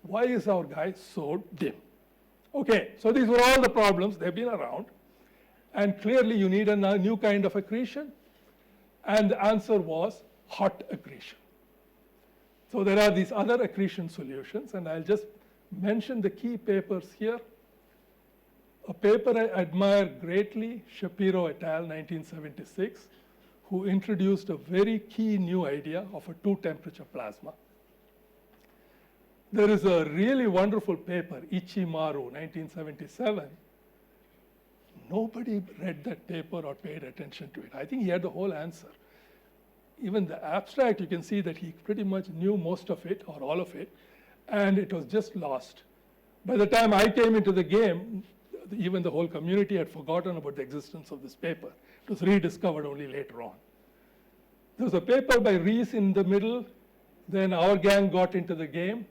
Why is our guy so dim? Okay, so these were all the problems. They've been around. And clearly you need a new kind of accretion. And the answer was hot accretion. So there are these other accretion solutions, and I'll just mention the key papers here. A paper I admire greatly, Shapiro et al., 1976, who introduced a very key new idea of a two-temperature plasma. There is a really wonderful paper, Ichimaru, 1977. Nobody read that paper or paid attention to it. I think he had the whole answer. Even the abstract, you can see that he pretty much knew most of it or all of it, and it was just lost. By the time I came into the game, even the whole community had forgotten about the existence of this paper. It was rediscovered only later on. There was a paper by Rees in the middle, then our gang got into the game,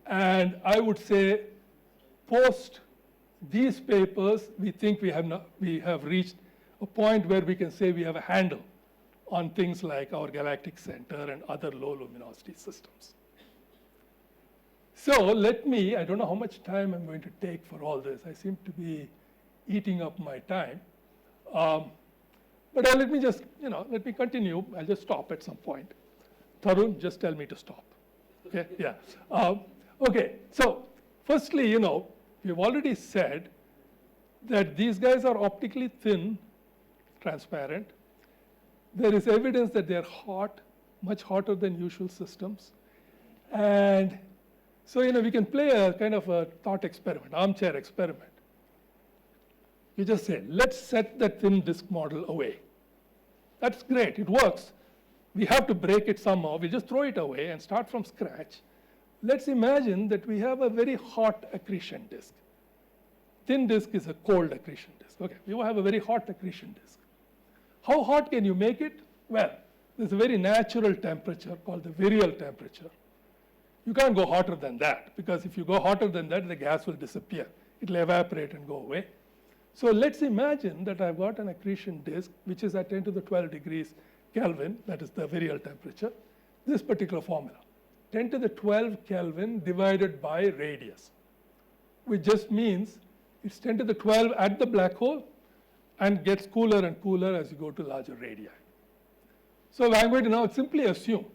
and I would say post these papers, we think we have reached a point where we can say we have a handle on things like our galactic center and other low luminosity systems. So I don't know how much time I'm going to take for all this. I seem to be eating up my time. But let me continue. I'll just stop at some point. Tarun, just tell me to stop. Okay, yeah. Okay, so firstly, we've already said that these guys are optically thin, transparent. There is evidence that they're hot, much hotter than usual systems. And so, we can play a kind of a thought experiment, armchair experiment. You just say, let's set that thin disk model away. That's great, it works. We have to break it somehow. We just throw it away and start from scratch. Let's imagine that we have a very hot accretion disk. Thin disk is a cold accretion disk. Okay, we have a very hot accretion disk. How hot can you make it? Well, there's a very natural temperature called the virial temperature. You can't go hotter than that, because if you go hotter than that, the gas will disappear. It will evaporate and go away. So let's imagine that I've got an accretion disk, which is at 10 to the 12 degrees Kelvin, that is the virial temperature, this particular formula. 10 to the 12 Kelvin divided by radius, which just means it's 10 to the 12 at the black hole and gets cooler and cooler as you go to larger radii. So I'm going to now simply assume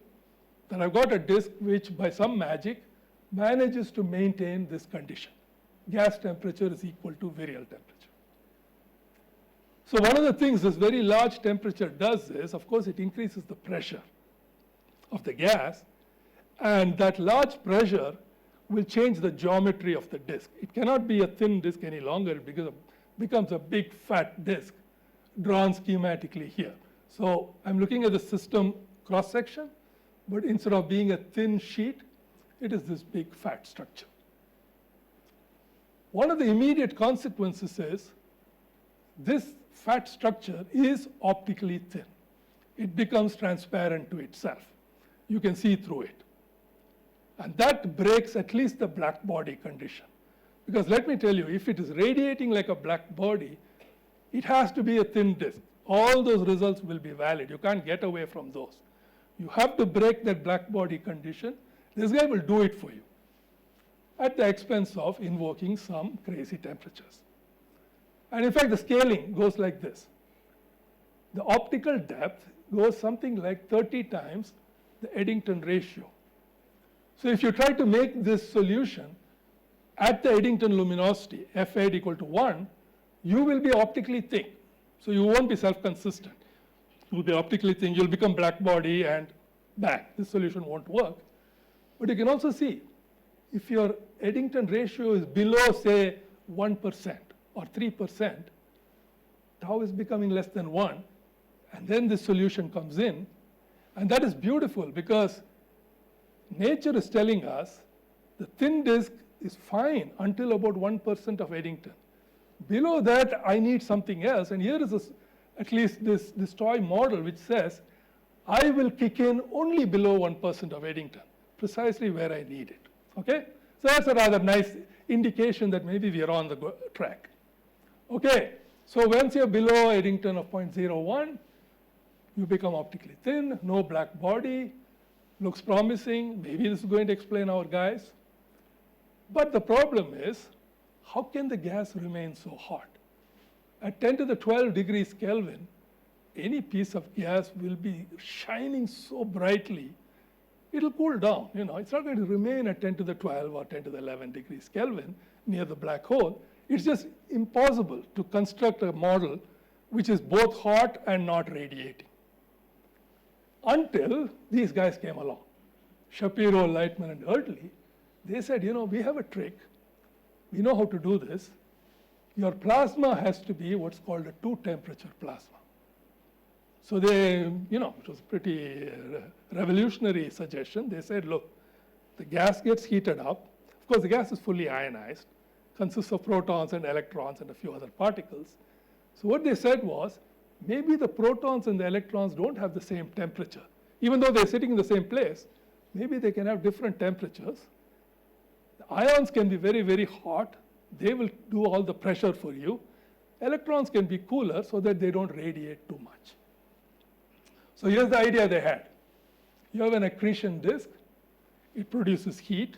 that I've got a disk which by some magic manages to maintain this condition. Gas temperature is equal to virial temperature. So one of the things this very large temperature does is, of course, it increases the pressure of the gas, and that large pressure will change the geometry of the disk. It cannot be a thin disk any longer. It becomes a big fat disk drawn schematically here. So I'm looking at the system cross-section, but instead of being a thin sheet, it is this big fat structure. One of the immediate consequences is this fat structure is optically thin. It becomes transparent to itself. You can see through it. And that breaks at least the black body condition. Because let me tell you, if it is radiating like a black body, it has to be a thin disk. All those results will be valid. You can't get away from those. You have to break that black body condition. This guy will do it for you at the expense of invoking some crazy temperatures. And in fact, the scaling goes like this. The optical depth goes something like 30 times the Eddington ratio. So if you try to make this solution at the Eddington luminosity, F8 equal to 1, you will be optically thin. So you won't be self-consistent. You'll be optically thin, you'll become black body and bang, this solution won't work. But you can also see, if your Eddington ratio is below, say, 1% or 3%, tau is becoming less than 1, and then this solution comes in. And that is beautiful because nature is telling us the thin disk is fine until about 1% of Eddington. Below that, I need something else. And here is at least this toy model which says, I will kick in only below 1% of Eddington, precisely where I need it. Okay? So that's a rather nice indication that maybe we are on the track. Okay, so once you're below Eddington of 0.01, you become optically thin, no black body, looks promising. Maybe this is going to explain our guys. But the problem is, how can the gas remain so hot? At 10 to the 12 degrees Kelvin, any piece of gas will be shining so brightly, it'll cool down. It's not going to remain at 10 to the 12 or 10 to the 11 degrees Kelvin near the black hole. It's just impossible to construct a model which is both hot and not radiating. Until these guys came along, Shapiro, Lightman, and Erdely. They said, we have a trick. We know how to do this. Your plasma has to be what's called a two-temperature plasma. So they, it was a pretty revolutionary suggestion. They said, look, the gas gets heated up. Of course, the gas is fully ionized, consists of protons and electrons and a few other particles. So what they said was, maybe the protons and the electrons don't have the same temperature. Even though they're sitting in the same place, maybe they can have different temperatures. The ions can be very, very hot. They will do all the pressure for you. Electrons can be cooler so that they don't radiate too much. So here's the idea they had. You have an accretion disk. It produces heat.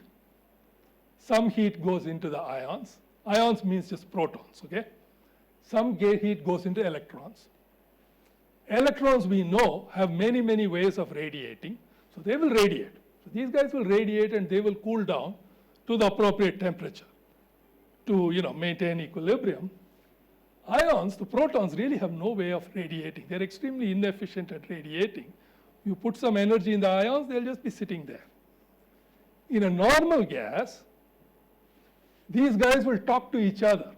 Some heat goes into the ions. Ions means just protons, okay? Some heat goes into electrons. Electrons, we know, have many, many ways of radiating. So they will radiate. So these guys will radiate and they will cool down to the appropriate temperature to maintain equilibrium. Ions, the protons, really have no way of radiating. They're extremely inefficient at radiating. You put some energy in the ions, they'll just be sitting there. In a normal gas, these guys will talk to each other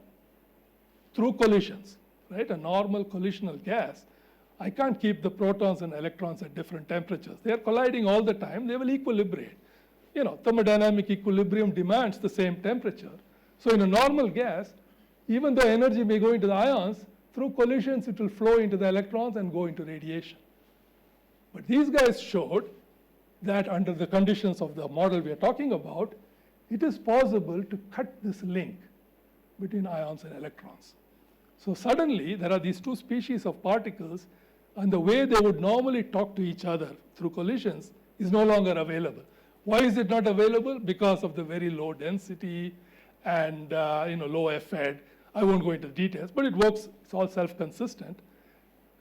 through collisions, right? A normal collisional gas, I can't keep the protons and electrons at different temperatures. They're colliding all the time, they will equilibrate. Thermodynamic equilibrium demands the same temperature. So in a normal gas, even though energy may go into the ions, through collisions it will flow into the electrons and go into radiation. But these guys showed that under the conditions of the model we are talking about, it is possible to cut this link between ions and electrons. So suddenly there are these two species of particles, and the way they would normally talk to each other through collisions is no longer available. Why is it not available? Because of the very low density and low F-ed. I won't go into details, but it works, it's all self-consistent.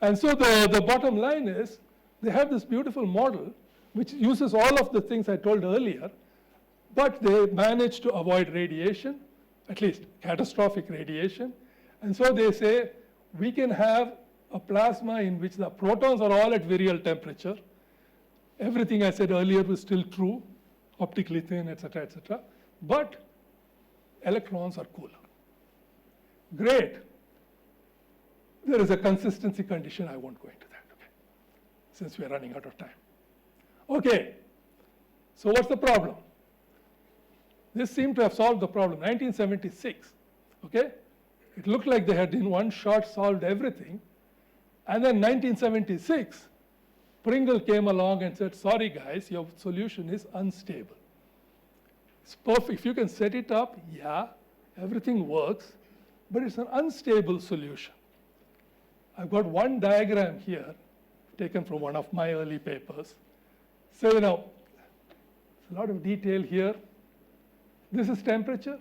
And so the bottom line is, they have this beautiful model which uses all of the things I told earlier, but they manage to avoid radiation, at least catastrophic radiation. And so they say, we can have a plasma in which the protons are all at virial temperature. Everything I said earlier was still true, optically thin, etc., but electrons are cooler. Great. There is a consistency condition, I won't go into that, okay, since we are running out of time. Okay, so what's the problem? This seemed to have solved the problem. 1976, okay? It looked like they had in one shot solved everything. And then 1976, Pringle came along and said, sorry guys, your solution is unstable. It's perfect. If you can set it up, yeah, everything works, but it's an unstable solution. I've got one diagram here, taken from one of my early papers. So, there's a lot of detail here. This is temperature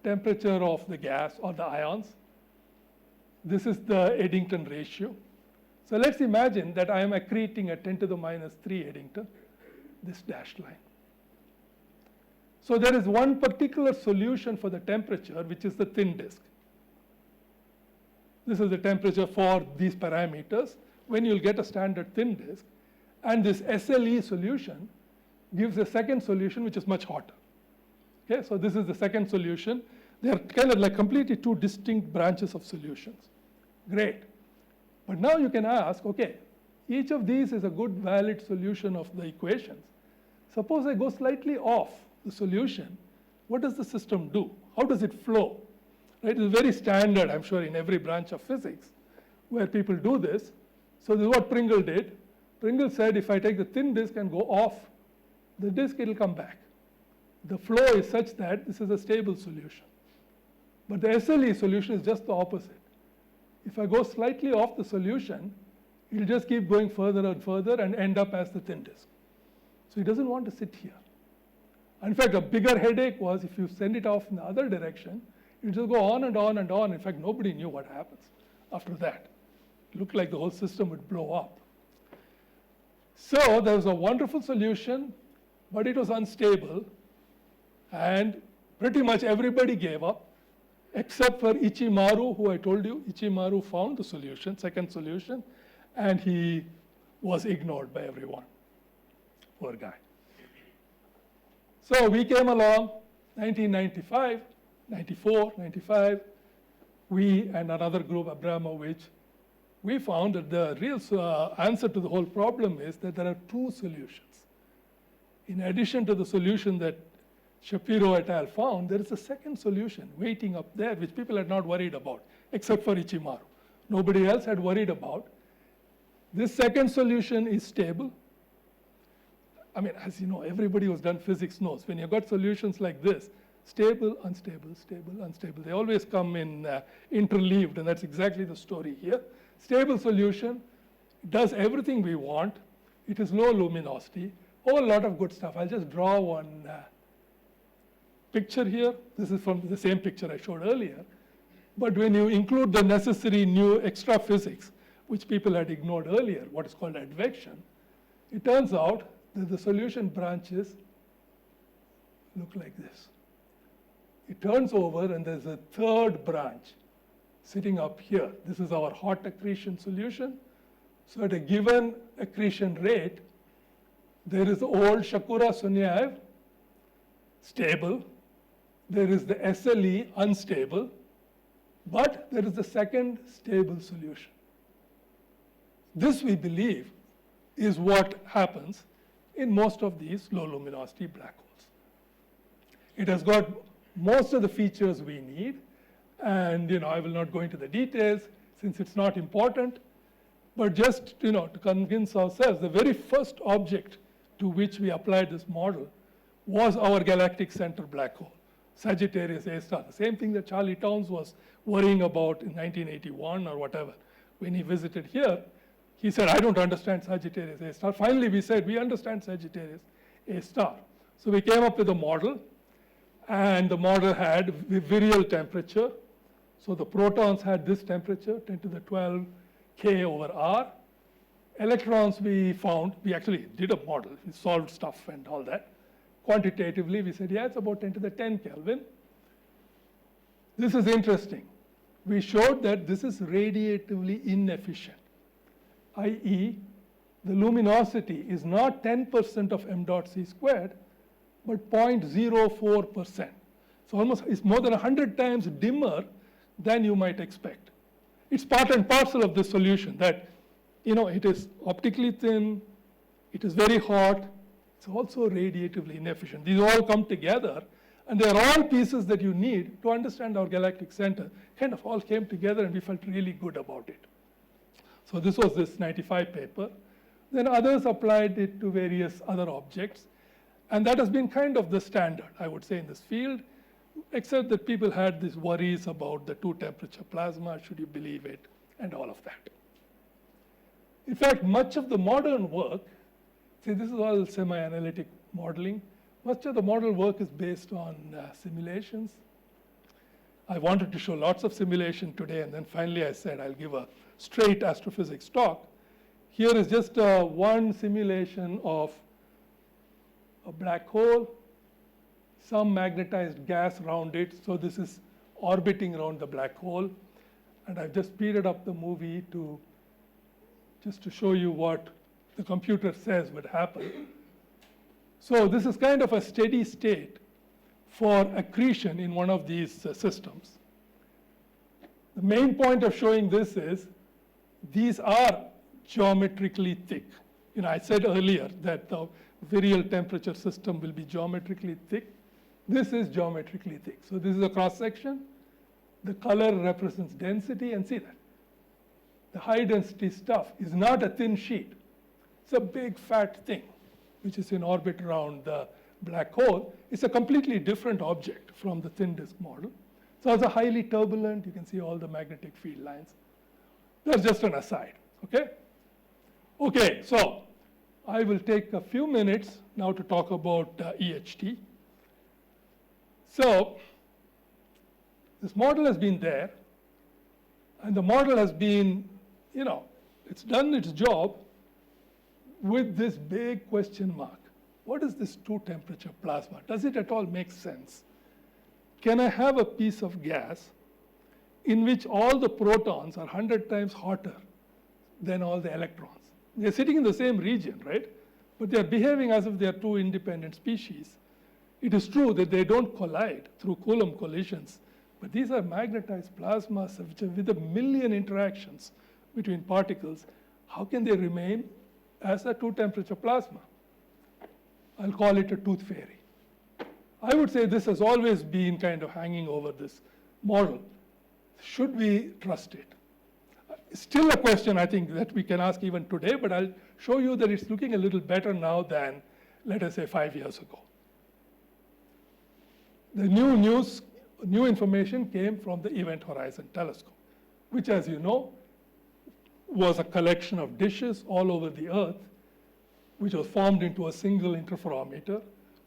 of the gas or the ions. This is the Eddington ratio. So let's imagine that I am accreting at 10 to the minus 3 Eddington, this dashed line. So there is one particular solution for the temperature, which is the thin disk. This is the temperature for these parameters when you'll get a standard thin disk. And this SLE solution gives a second solution which is much hotter. Okay, so this is the second solution. They're kind of like completely two distinct branches of solutions. Great. But now you can ask, okay, each of these is a good valid solution of the equations. Suppose I go slightly off the solution, what does the system do? How does it flow? Right? It's very standard, I'm sure, in every branch of physics where people do this. So this is what Pringle did. Pringle said, if I take the thin disk and go off the disk, it'll come back. The flow is such that this is a stable solution. But the SLE solution is just the opposite. If I go slightly off the solution, it'll just keep going further and further and end up as the thin disk. So it doesn't want to sit here. In fact, a bigger headache was if you send it off in the other direction, it will go on and on and on. In fact, nobody knew what happens after that. It looked like the whole system would blow up. So there was a wonderful solution, but it was unstable. And pretty much everybody gave up, except for Ichimaru, who I told you. Ichimaru found the solution, second solution, and he was ignored by everyone. Poor guy. So we came along, 1995, 94, 95. We and another group, Abramovich, we found that the real answer to the whole problem is that there are two solutions. In addition to the solution that Shapiro et al. Found, there is a second solution waiting up there, which people had not worried about, except for Ichimaru. Nobody else had worried about. This second solution is stable. I mean, as you know, everybody who's done physics knows, when you've got solutions like this, stable, unstable, stable, unstable, they always come in interleaved, and that's exactly the story here. Stable solution does everything we want. It is low luminosity, a whole lot of good stuff. I'll just draw one picture here. This is from the same picture I showed earlier. But when you include the necessary new extra physics, which people had ignored earlier, what is called advection, It turns out that the solution branches look like this. It turns over and there's a third branch sitting up here. This is our hot accretion solution. So at a given accretion rate, there is the old Shakura-Sunyaev, stable. There is the SLE, unstable. But there is the second stable solution. This, we believe, is what happens in most of these low luminosity black holes. It has got most of the features we need. And I will not go into the details since it's not important. But just to convince ourselves, the very first object to which we applied this model was our galactic center black hole, Sagittarius A star. The same thing that Charlie Towns was worrying about in 1981 or whatever. When he visited here, he said, I don't understand Sagittarius A star. Finally, we said, we understand Sagittarius A star. So we came up with a model, and the model had virial temperature. So the protons had this temperature, 10 to the 12 K over R. Electrons we found, we actually did a model, we solved stuff and all that. Quantitatively, we said, yeah, it's about 10 to the 10 Kelvin. This is interesting. We showed that this is radiatively inefficient, i.e., the luminosity is not 10% of m dot c squared, but 0.04%. So almost it's more than 100 times dimmer than you might expect. It's part and parcel of the solution that, it is optically thin, it is very hot, it's also radiatively inefficient. These all come together, and they are all pieces that you need to understand our galactic center. Kind of all came together, and we felt really good about it. So this was this 95 paper. Then others applied it to various other objects, and that has been kind of the standard, I would say, in this field, except that people had these worries about the two-temperature plasma, should you believe it, and all of that. In fact, much of the modern work, see, this is all semi-analytic modeling. Much of the model work is based on simulations. I wanted to show lots of simulation today, and then finally I said I'll give a straight astrophysics talk. Here is just one simulation of a black hole, some magnetized gas around it. So this is orbiting around the black hole. And I've just speeded up the movie just to show you what the computer says would happen. So this is kind of a steady state for accretion in one of these systems. The main point of showing this is these are geometrically thick. I said earlier that the virial temperature system will be geometrically thick. This is geometrically thick. So this is a cross section. The color represents density, and see that. The high density stuff is not a thin sheet. It's a big fat thing, which is in orbit around the black hole. It's a completely different object from the thin disk model. So it's a highly turbulent, you can see all the magnetic field lines. That's just an aside, okay? Okay, so I will take a few minutes now to talk about EHT. So this model has been there, and the model has been, it's done its job with this big question mark. What is this two-temperature plasma? Does it at all make sense? Can I have a piece of gas in which all the protons are 100 times hotter than all the electrons? They're sitting in the same region, right? But they're behaving as if they're two independent species. It is true that they don't collide through Coulomb collisions, but these are magnetized plasmas which are with a million interactions between particles. How can they remain as a two-temperature plasma? I'll call it a tooth fairy. I would say this has always been kind of hanging over this model. Should we trust it? Still a question, I think, that we can ask even today, but I'll show you that it's looking a little better now than, let us say, 5 years ago. The new information came from the Event Horizon Telescope, which, as you know, was a collection of dishes all over the Earth, which was formed into a single interferometer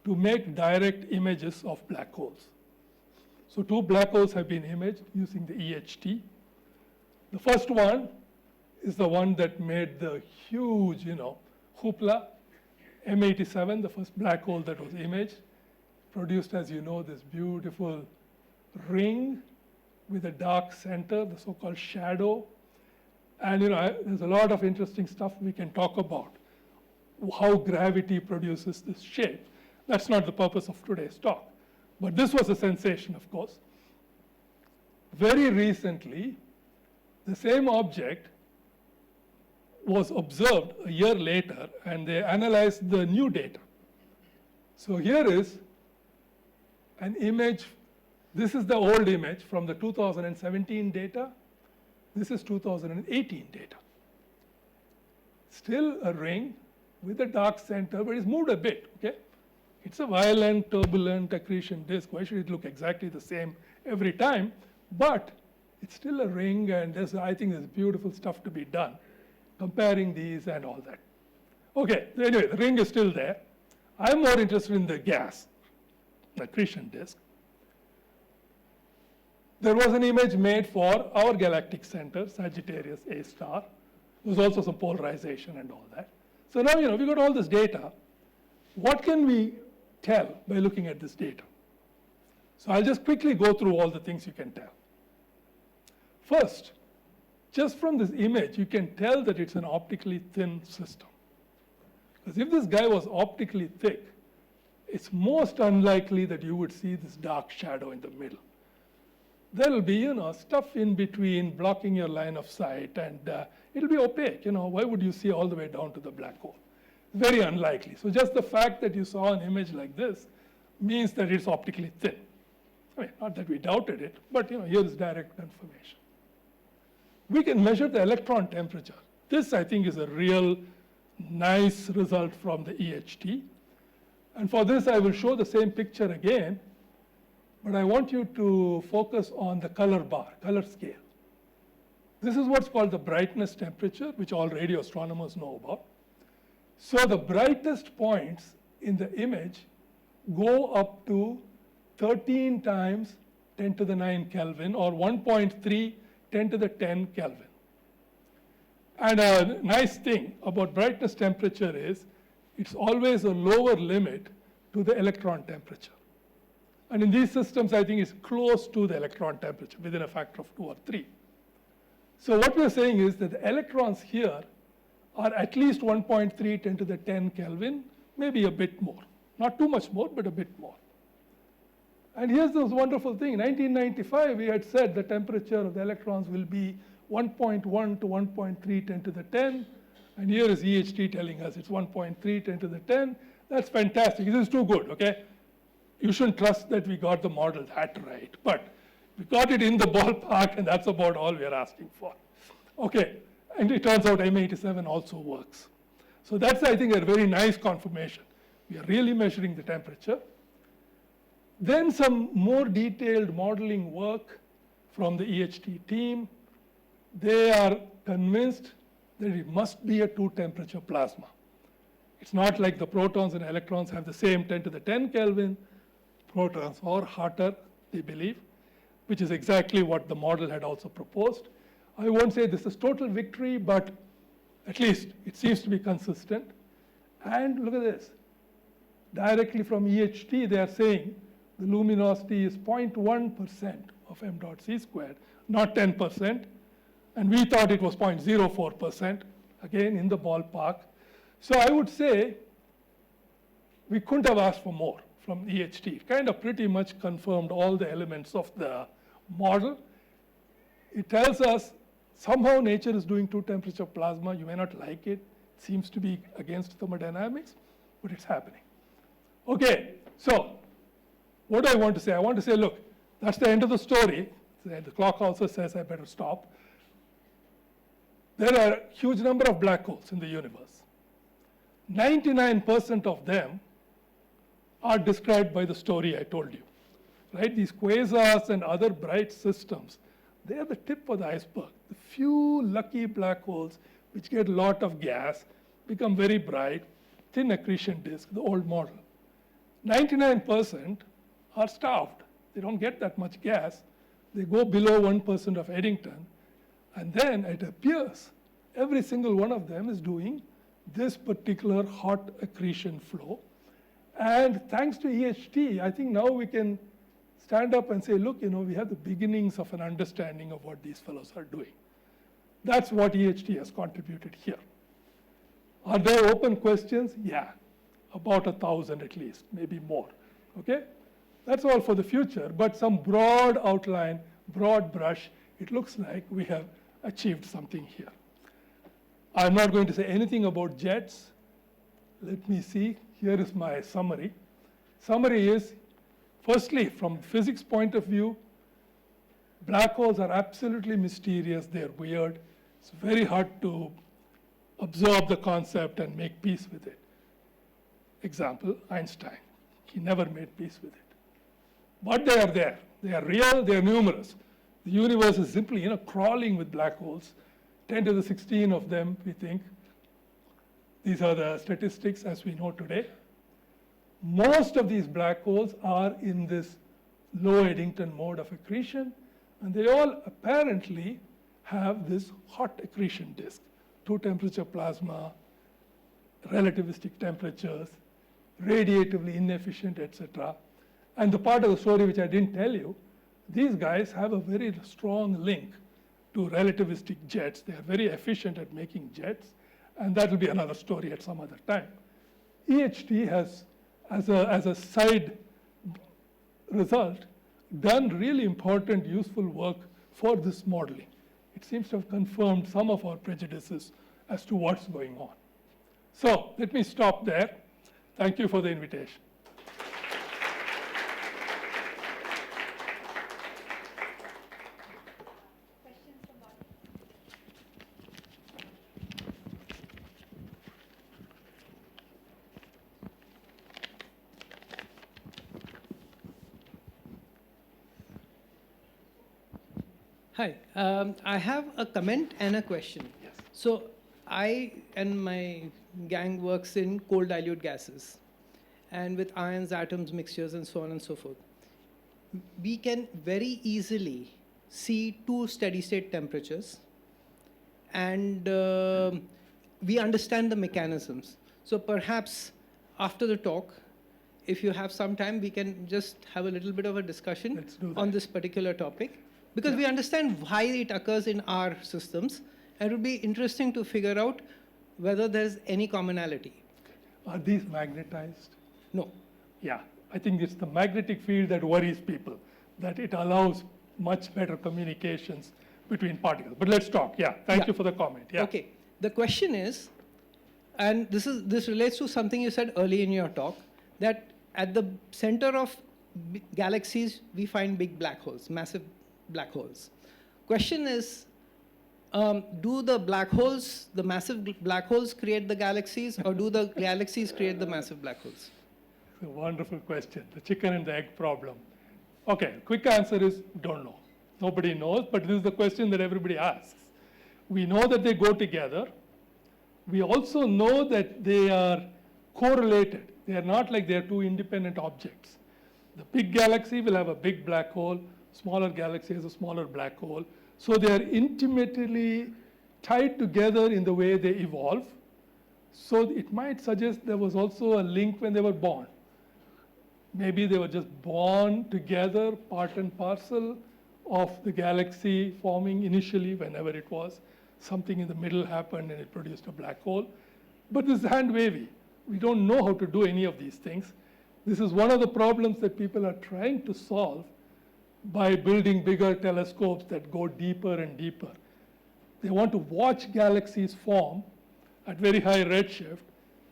to make direct images of black holes. So 2 black holes have been imaged using the EHT. The first one is the one that made the huge, hoopla. M87, the first black hole that was imaged, produced, as you know, this beautiful ring with a dark center, the so-called shadow. And there's a lot of interesting stuff we can talk about, how gravity produces this shape. That's not the purpose of today's talk. But this was a sensation, of course. Very recently, the same object was observed a year later, and they analyzed the new data. So here is an image. This is the old image from the 2017 data. This is 2018 data. Still a ring with a dark center, but it's moved a bit, okay? It's a violent, turbulent accretion disk. Why should it look exactly the same every time? But it's still a ring, and I think there's beautiful stuff to be done, comparing these and all that. Okay, so anyway, the ring is still there. I'm more interested in the gas, the accretion disk. There was an image made for our galactic center, Sagittarius A star. There was also some polarization and all that. So now, we got all this data. What can we tell by looking at this data? So I'll just quickly go through all the things you can tell. First, just from this image, you can tell that it's an optically thin system. Because if this guy was optically thick, it's most unlikely that you would see this dark shadow in the middle. There will be, stuff in between blocking your line of sight, and it'll be opaque. Why would you see all the way down to the black hole? Very unlikely. So just the fact that you saw an image like this means that it's optically thin. I mean, not that we doubted it, but here's direct confirmation. We can measure the electron temperature. This, I think, is a real nice result from the EHT. And for this, I will show the same picture again, but I want you to focus on the color bar, color scale. This is what's called the brightness temperature, which all radio astronomers know about. So the brightest points in the image go up to 13 times 10 to the 9 Kelvin, or 1.3 10 to the 10 Kelvin. And a nice thing about brightness temperature is it's always a lower limit to the electron temperature. And in these systems, I think it's close to the electron temperature, within a factor of 2 or 3. So what we're saying is that the electrons here are at least 1.3 10 to the 10 Kelvin, maybe a bit more. Not too much more, but a bit more. And here's this wonderful thing. In 1995, we had said the temperature of the electrons will be 1.1 to 1.3 10 to the 10. And here is EHT telling us it's 1.3 10 to the 10. That's fantastic. This is too good, okay? You shouldn't trust that we got the model that right. But we got it in the ballpark, and that's about all we're asking for. Okay, and it turns out M87 also works. So that's, I think, a very nice confirmation. We are really measuring the temperature. Then some more detailed modeling work from the EHT team. They are convinced that it must be a 2-temperature plasma. It's not like the protons and electrons have the same 10 to the 10 Kelvin. Protons are hotter, they believe, which is exactly what the model had also proposed. I won't say this is total victory, but at least it seems to be consistent. And look at this. Directly from EHT, they are saying the luminosity is 0.1% of m dot c squared, not 10%. And we thought it was 0.04%, again in the ballpark. So I would say we couldn't have asked for more from EHT. It kind of pretty much confirmed all the elements of the model. It tells us somehow nature is doing 2-temperature plasma. You may not like it. It seems to be against thermodynamics, but it's happening. Okay, so what do I want to say? I want to say, look, that's the end of the story. The clock also says I better stop. There are a huge number of black holes in the universe. 99% of them are described by the story I told you, right? These quasars and other bright systems, they are the tip of the iceberg. The few lucky black holes which get a lot of gas, become very bright, thin accretion disk, the old model. 99% are starved. They don't get that much gas. They go below 1% of Eddington. And then it appears every single one of them is doing this particular hot accretion flow. And thanks to EHT, I think now we can stand up and say, look, we have the beginnings of an understanding of what these fellows are doing. That's what EHT has contributed here. Are there open questions? Yeah, about 1,000 at least, maybe more, okay? That's all for the future, but some broad outline, broad brush, it looks like we have achieved something here. I'm not going to say anything about jets. Let me see, here is my summary. Summary is, firstly, from physics point of view, black holes are absolutely mysterious, they're weird. It's very hard to absorb the concept and make peace with it. Example, Einstein. He never made peace with it. But they are there. They are real, they are numerous. The universe is simply crawling with black holes. 10 to the 16 of them, we think. These are the statistics as we know today. Most of these black holes are in this low Eddington mode of accretion, and they all apparently have this hot accretion disk, 2-temperature plasma, relativistic temperatures, radiatively inefficient, etc. And the part of the story which I didn't tell you, these guys have a very strong link to relativistic jets. They are very efficient at making jets, and that will be another story at some other time. EHT has, as a side result, done really important, useful work for this modeling. It seems to have confirmed some of our prejudices as to what's going on. So let me stop there. Thank you for the invitation. Hi, I have a comment and a question. Yes. So I and my gang works in cold dilute gases and with ions, atoms, mixtures, and so on and so forth. We can very easily see two steady state temperatures, and we understand the mechanisms. So perhaps after the talk, if you have some time, we can just have a little bit of a discussion Let's do that. on this particular topic, because we understand why it occurs in our systems, and it would be interesting to figure out whether there's any commonality. Are these magnetized? No. Yeah, I think it's the magnetic field that worries people, that it allows much better communications between particles. But let's talk, yeah. Thank you for the comment, yeah. Okay, the question is, and this relates to something you said early in your talk, that at the center of galaxies, we find big black holes, massive black holes. Question is, do the black holes, the massive black holes create the galaxies, or do the galaxies create the massive black holes? It's a wonderful question, the chicken and the egg problem. Okay, quick answer is don't know. Nobody knows, but this is the question that everybody asks. We know that they go together. We also know that they are correlated. They are not like they are two independent objects. The big galaxy will have a big black hole, smaller galaxy has a smaller black hole. So they are intimately tied together in the way they evolve. So it might suggest there was also a link when they were born. Maybe they were just born together, part and parcel of the galaxy forming initially, whenever it was. Something in the middle happened and it produced a black hole. But this is hand wavy. We don't know how to do any of these things. This is one of the problems that people are trying to solve by building bigger telescopes that go deeper and deeper. They want to watch galaxies form at very high redshift,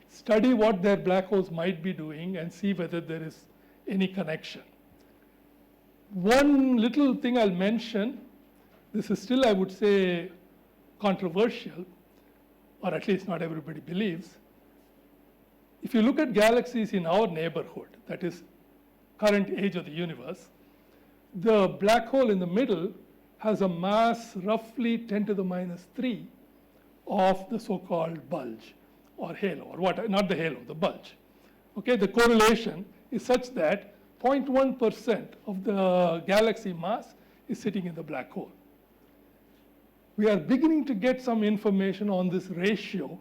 study what their black holes might be doing, and see whether there is any connection. One little thing I'll mention, this is still, I would say, controversial, or at least not everybody believes. If you look at galaxies in our neighborhood, that is current age of the universe, the black hole in the middle has a mass roughly 10 to the minus 3 of the so-called bulge or halo, or what, not the halo, the bulge. Okay, the correlation is such that 0.1% of the galaxy mass is sitting in the black hole. We are beginning to get some information on this ratio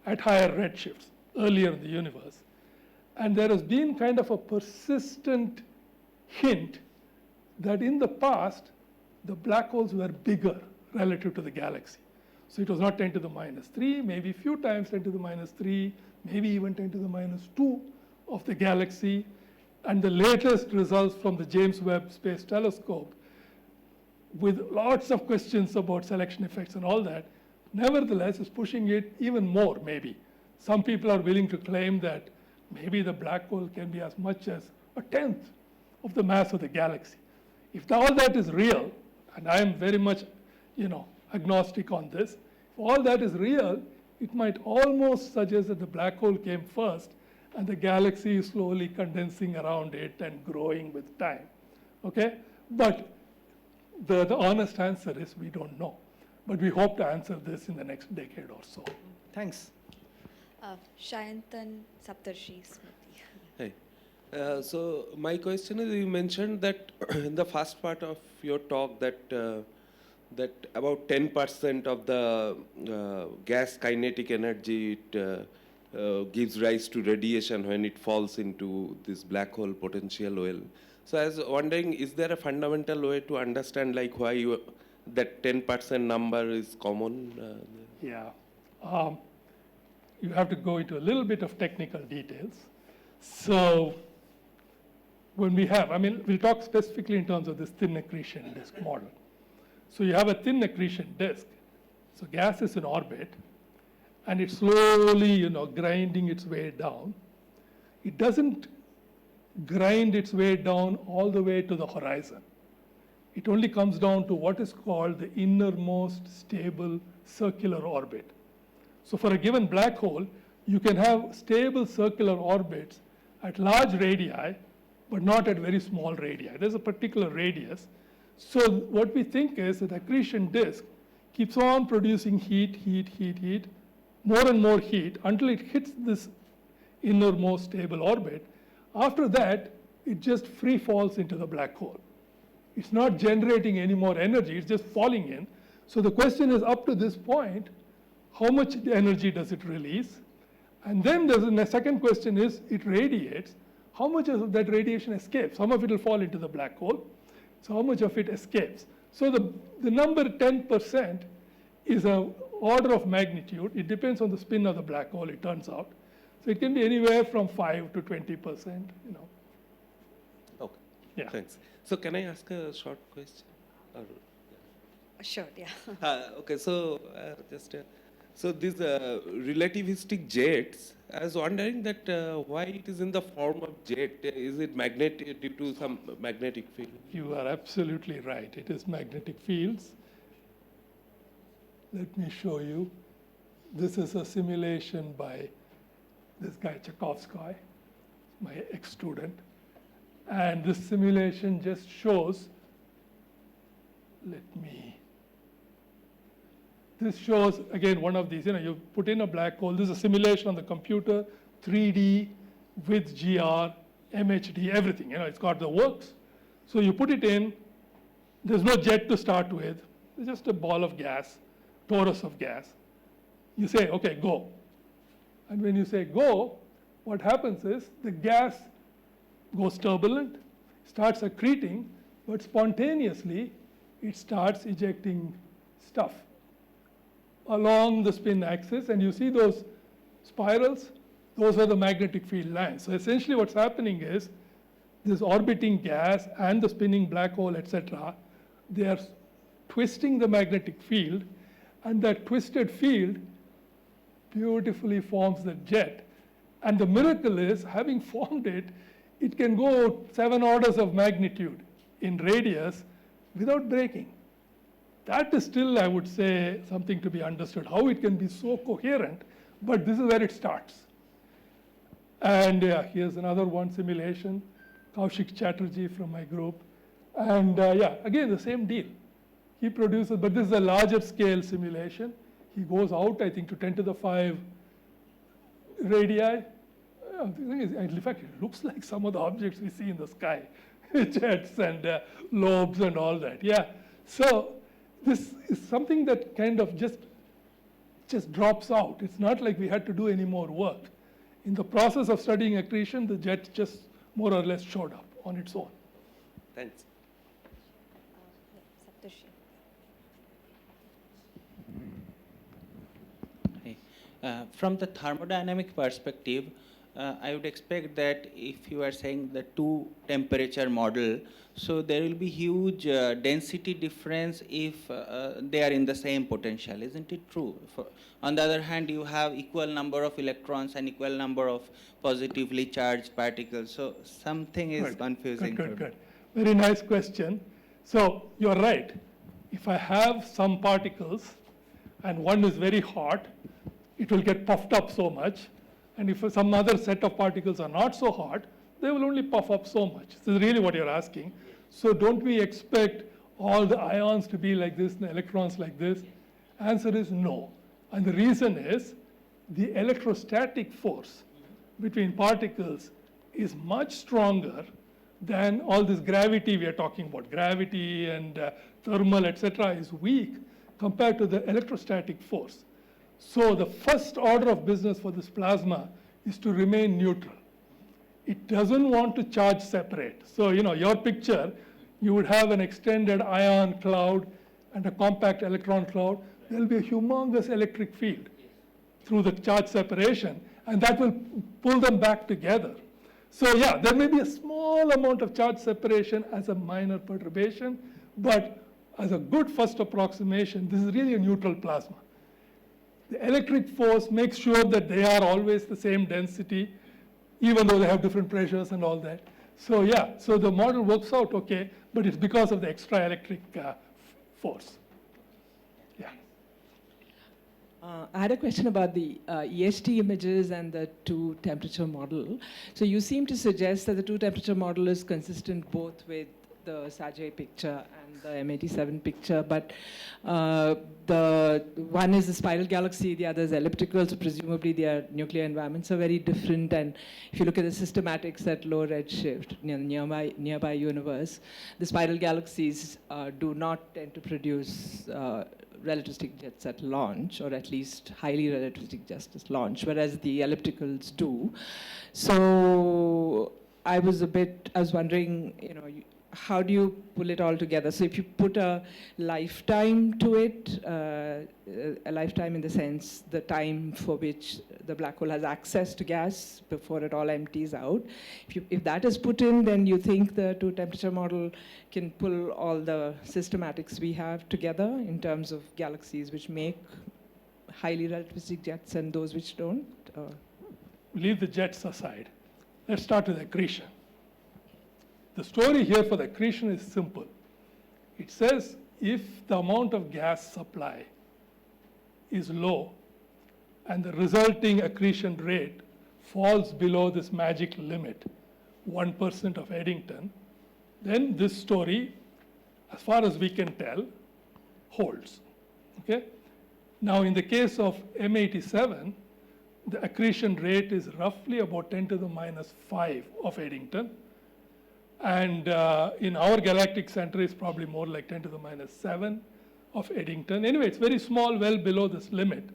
at higher redshifts earlier in the universe. And there has been kind of a persistent hint that in the past, the black holes were bigger relative to the galaxy. So it was not 10 to the minus 3, maybe a few times 10 to the minus 3, maybe even 10 to the minus 2 of the galaxy. And the latest results from the James Webb Space Telescope, with lots of questions about selection effects and all that, nevertheless is pushing it even more, maybe. Some people are willing to claim that maybe the black hole can be as much as a tenth of the mass of the galaxy. If all that is real, and I am very much, agnostic on this, if all that is real, it might almost suggest that the black hole came first and the galaxy is slowly condensing around it and growing with time, okay? But the honest answer is we don't know. But we hope to answer this in the next decade or so. Thanks. Shayantan Saptarshi Smriti. Hi. So my question is, you mentioned that in the first part of your talk that about 10% of the gas kinetic energy gives rise to radiation when it falls into this black hole potential well. So I was wondering, is there a fundamental way to understand like why that 10% number is common? Yeah. You have to go into a little bit of technical details. So when we'll talk specifically in terms of this thin accretion disk model. So you have a thin accretion disk. So gas is in orbit, and it's slowly, grinding its way down. It doesn't grind its way down all the way to the horizon. It only comes down to what is called the innermost stable circular orbit. So for a given black hole, you can have stable circular orbits at large radii, but not at very small radii. There's a particular radius. So what we think is that the accretion disk keeps on producing heat, more and more heat until it hits this innermost stable orbit. After that, it just free falls into the black hole. It's not generating any more energy, it's just falling in. So the question is, up to this point, how much energy does it release? And then the second question is, it radiates. How much of that radiation escapes? Some of it will fall into the black hole. So how much of it escapes? So the number 10% is an order of magnitude. It depends on the spin of the black hole, it turns out. So it can be anywhere from 5 to 20%, Okay, Yeah. thanks. So can I ask a short question? Or, Sure, yeah. okay, so so these relativistic jets, I was wondering that why it is in the form of jet. Is it magnetic due to some magnetic field? You are absolutely right. It is magnetic fields. Let me show you. This is a simulation by this guy, Tchaikovsky, my ex-student. And this simulation just shows, this shows, again, one of these, you put in a black hole. This is a simulation on the computer, 3D, with GR, MHD, everything. It's got the works. So you put it in. There's no jet to start with. It's just a ball of gas, torus of gas. You say, okay, go. And when you say go, what happens is the gas goes turbulent, starts accreting, but spontaneously it starts ejecting stuff along the spin axis, and you see those spirals, those are the magnetic field lines. So essentially what's happening is this orbiting gas and the spinning black hole, etc., they are twisting the magnetic field, and that twisted field beautifully forms the jet. And the miracle is, having formed it, it can go 7 orders of magnitude in radius without breaking. That is still, I would say, something to be understood, how it can be so coherent, but this is where it starts. And here's another one simulation, Kaushik Chatterjee from my group. And again, the same deal. He produces, but this is a larger scale simulation. He goes out, I think, to 10 to the 5 radii. The thing is, in fact, it looks like some of the objects we see in the sky, jets and lobes and all that. Yeah. So this is something that kind of just just drops out. It's not like we had to do any more work. In the process of studying accretion, the jet just more or less showed up on its own. Thanks. From the thermodynamic perspective, I would expect that if you are saying the two temperature model, so there will be huge density difference if they are in the same potential, isn't it true? On the other hand, you have equal number of electrons and equal number of positively charged particles, so something is confusing. Good. Very nice question. So you're right. If I have some particles and one is very hot, it will get puffed up so much. And if some other set of particles are not so hot, they will only puff up so much. This is really what you're asking. So don't we expect all the ions to be like this and the electrons like this? Answer is no. And the reason is the electrostatic force between particles is much stronger than all this gravity we are talking about. Gravity and thermal, etc., is weak compared to the electrostatic force. So the first order of business for this plasma is to remain neutral. It doesn't want to charge separate. So, your picture, you would have an extended ion cloud and a compact electron cloud. There will be a humongous electric field through the charge separation, and that will pull them back together. So yeah, there may be a small amount of charge separation as a minor perturbation, but as a good first approximation, this is really a neutral plasma. The electric force makes sure that they are always the same density, even though they have different pressures and all that. So yeah, so the model works out okay, but it's because of the extra electric force. Yeah. I had a question about the EHT images and the two temperature model. So you seem to suggest that the two temperature model is consistent both with the Sajay picture and the M87 picture, but the one is a spiral galaxy, the other is elliptical, so presumably their nuclear environments are very different. And if you look at the systematics at low redshift, nearby universe, the spiral galaxies do not tend to produce relativistic jets at launch, or at least highly relativistic jets at launch, whereas the ellipticals do. So I was wondering, how do you pull it all together? So if you put a lifetime to it, a lifetime in the sense the time for which the black hole has access to gas before it all empties out, if that is put in, then you think the two temperature model can pull all the systematics we have together in terms of galaxies which make highly relativistic jets and those which don't? Leave the jets aside. Let's start with accretion. The story here for the accretion is simple. It says if the amount of gas supply is low and the resulting accretion rate falls below this magic limit, 1% of Eddington, then this story, as far as we can tell, holds. Okay? Now, in the case of M87, the accretion rate is roughly about 10 to the minus 5 of Eddington. And in our galactic center, it's probably more like 10 to the minus 7 of Eddington. Anyway, it's very small, well below this limit.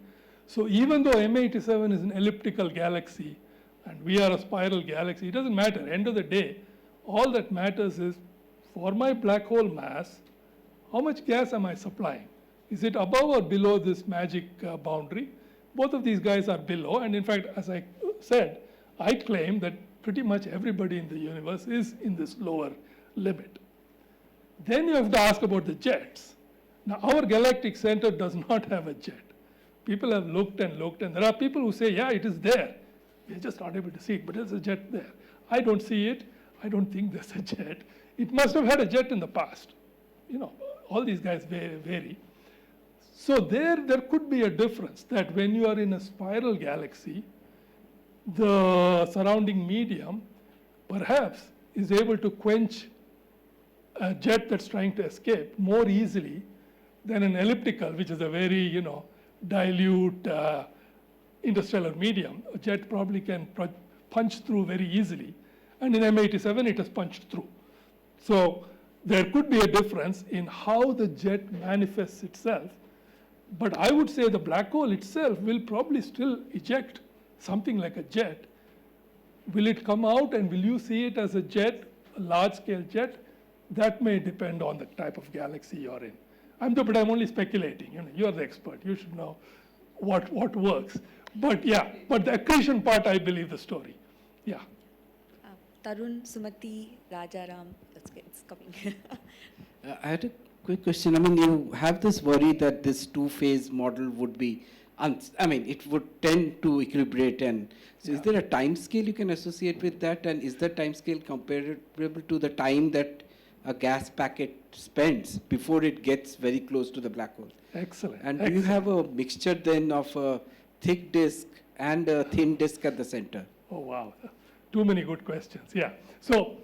So even though M87 is an elliptical galaxy, and we are a spiral galaxy, it doesn't matter. End of the day, all that matters is, for my black hole mass, how much gas am I supplying? Is it above or below this magic boundary? Both of these guys are below, and in fact, as I said, I claim that pretty much everybody in the universe is in this lower limit. Then you have to ask about the jets. Now, our galactic center does not have a jet. People have looked, and there are people who say, yeah, it is there. We're just not able to see it, but there's a jet there. I don't see it. I don't think there's a jet. It must have had a jet in the past. All these guys vary. So there could be a difference that when you are in a spiral galaxy, the surrounding medium perhaps is able to quench a jet that's trying to escape more easily than an elliptical, which is a very, dilute interstellar medium. A jet probably can punch through very easily. And in M87, it has punched through. So there could be a difference in how the jet manifests itself But I would say the black hole itself will probably still eject something like a jet. Will it come out and will you see it as a jet, a large-scale jet? That may depend on the type of galaxy you're in. But I'm only speculating. You're the expert. You should know what works. But yeah, but the accretion part, I believe the story. Yeah. Tarun, Sumati, Rajaram, it's coming. I had a quick question. I mean, you have this worry that this two-phase model would be, it would tend to equilibrate. And so is there a time scale you can associate with that? And is the time scale comparable to the time that a gas packet spends before it gets very close to the black hole? Excellent. And do you have a mixture then of a thick disk and a thin disk at the center? Oh, wow. Too many good questions. Yeah. So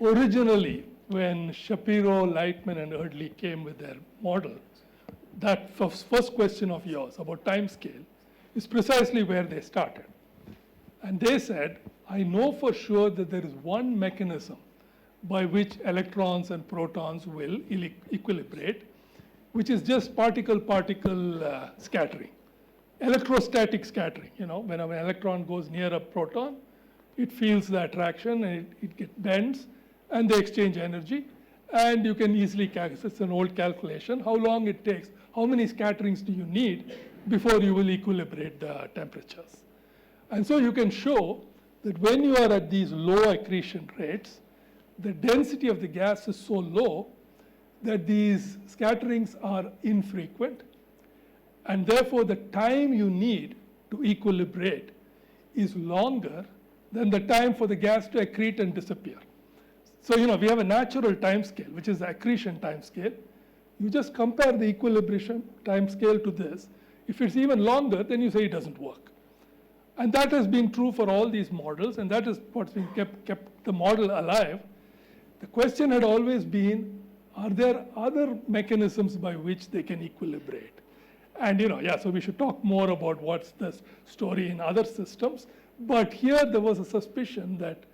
originally, when Shapiro, Lightman, and Erdely came with their model, that first question of yours about time scale is precisely where they started. And they said, I know for sure that there is one mechanism by which electrons and protons will equilibrate, which is just particle-particle scattering. Electrostatic scattering, when an electron goes near a proton, it feels the attraction and it bends and they exchange energy. And you can easily calculate, it's an old calculation, how long it takes, how many scatterings do you need before you will equilibrate the temperatures. And so you can show that when you are at these low accretion rates, the density of the gas is so low that these scatterings are infrequent, and therefore the time you need to equilibrate is longer than the time for the gas to accrete and disappear. So, we have a natural time scale, which is the accretion time scale. You just compare the equilibration time scale to this. If it's even longer, then you say it doesn't work. And that has been true for all these models, and that is what's been kept the model alive. The question had always been, are there other mechanisms by which they can equilibrate? And, so we should talk more about what's the story in other systems. But here there was a suspicion that,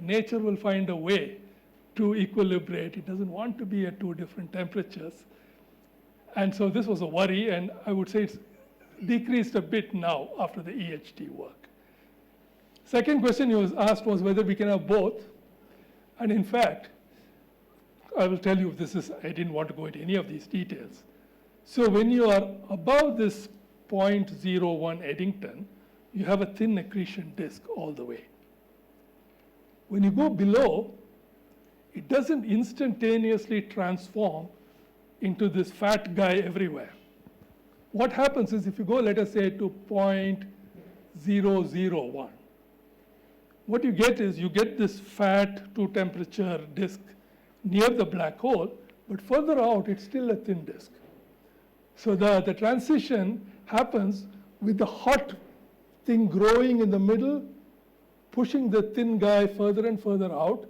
nature will find a way to equilibrate. It doesn't want to be at two different temperatures. And so this was a worry, and I would say it's decreased a bit now after the EHT work. Second question you was asked was whether we can have both. And in fact, I will tell you I didn't want to go into any of these details. So when you are above this 0.01 Eddington, you have a thin accretion disk all the way. When you go below, it doesn't instantaneously transform into this fat guy everywhere. What happens is if you go, let us say, to 0.001, what you get is you get this fat two-temperature disk near the black hole, but further out, it's still a thin disk. So the transition happens with the hot thing growing in the middle, pushing the thin guy further and further out.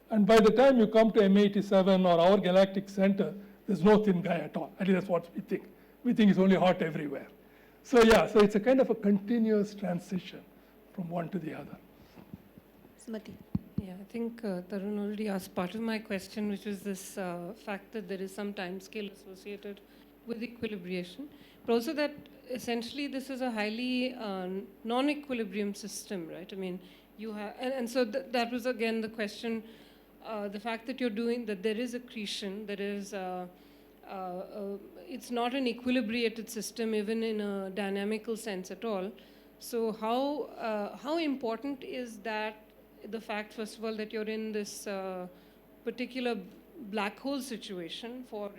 And by the time you come to M87 or our galactic center, there's no thin guy at all. At least that's what we think. We think it's only hot everywhere. So so it's a kind of a continuous transition from one to the other. Sumati. Yeah, I think Tarun already asked part of my question, which was this fact that there is some time scale associated with equilibration, but also that essentially this is a highly non-equilibrium system, right? I mean, you have, and so that was again the question, the fact that you're doing, that there is accretion, there is, it's not an equilibrated system even in a dynamical sense at all. So how important is that, the fact, first of all, that you're in this particular black hole situation for,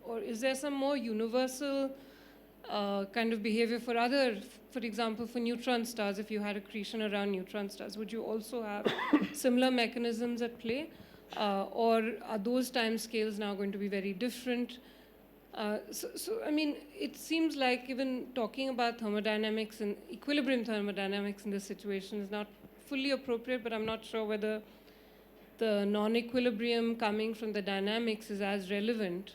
or is there some more universal kind of behavior for other, for example, for neutron stars, if you had accretion around neutron stars, would you also have similar mechanisms at play? Or are those time scales now going to be very different? So, I mean, it seems like even talking about thermodynamics and equilibrium thermodynamics in this situation is not fully appropriate, but I'm not sure whether the non-equilibrium coming from the dynamics is as relevant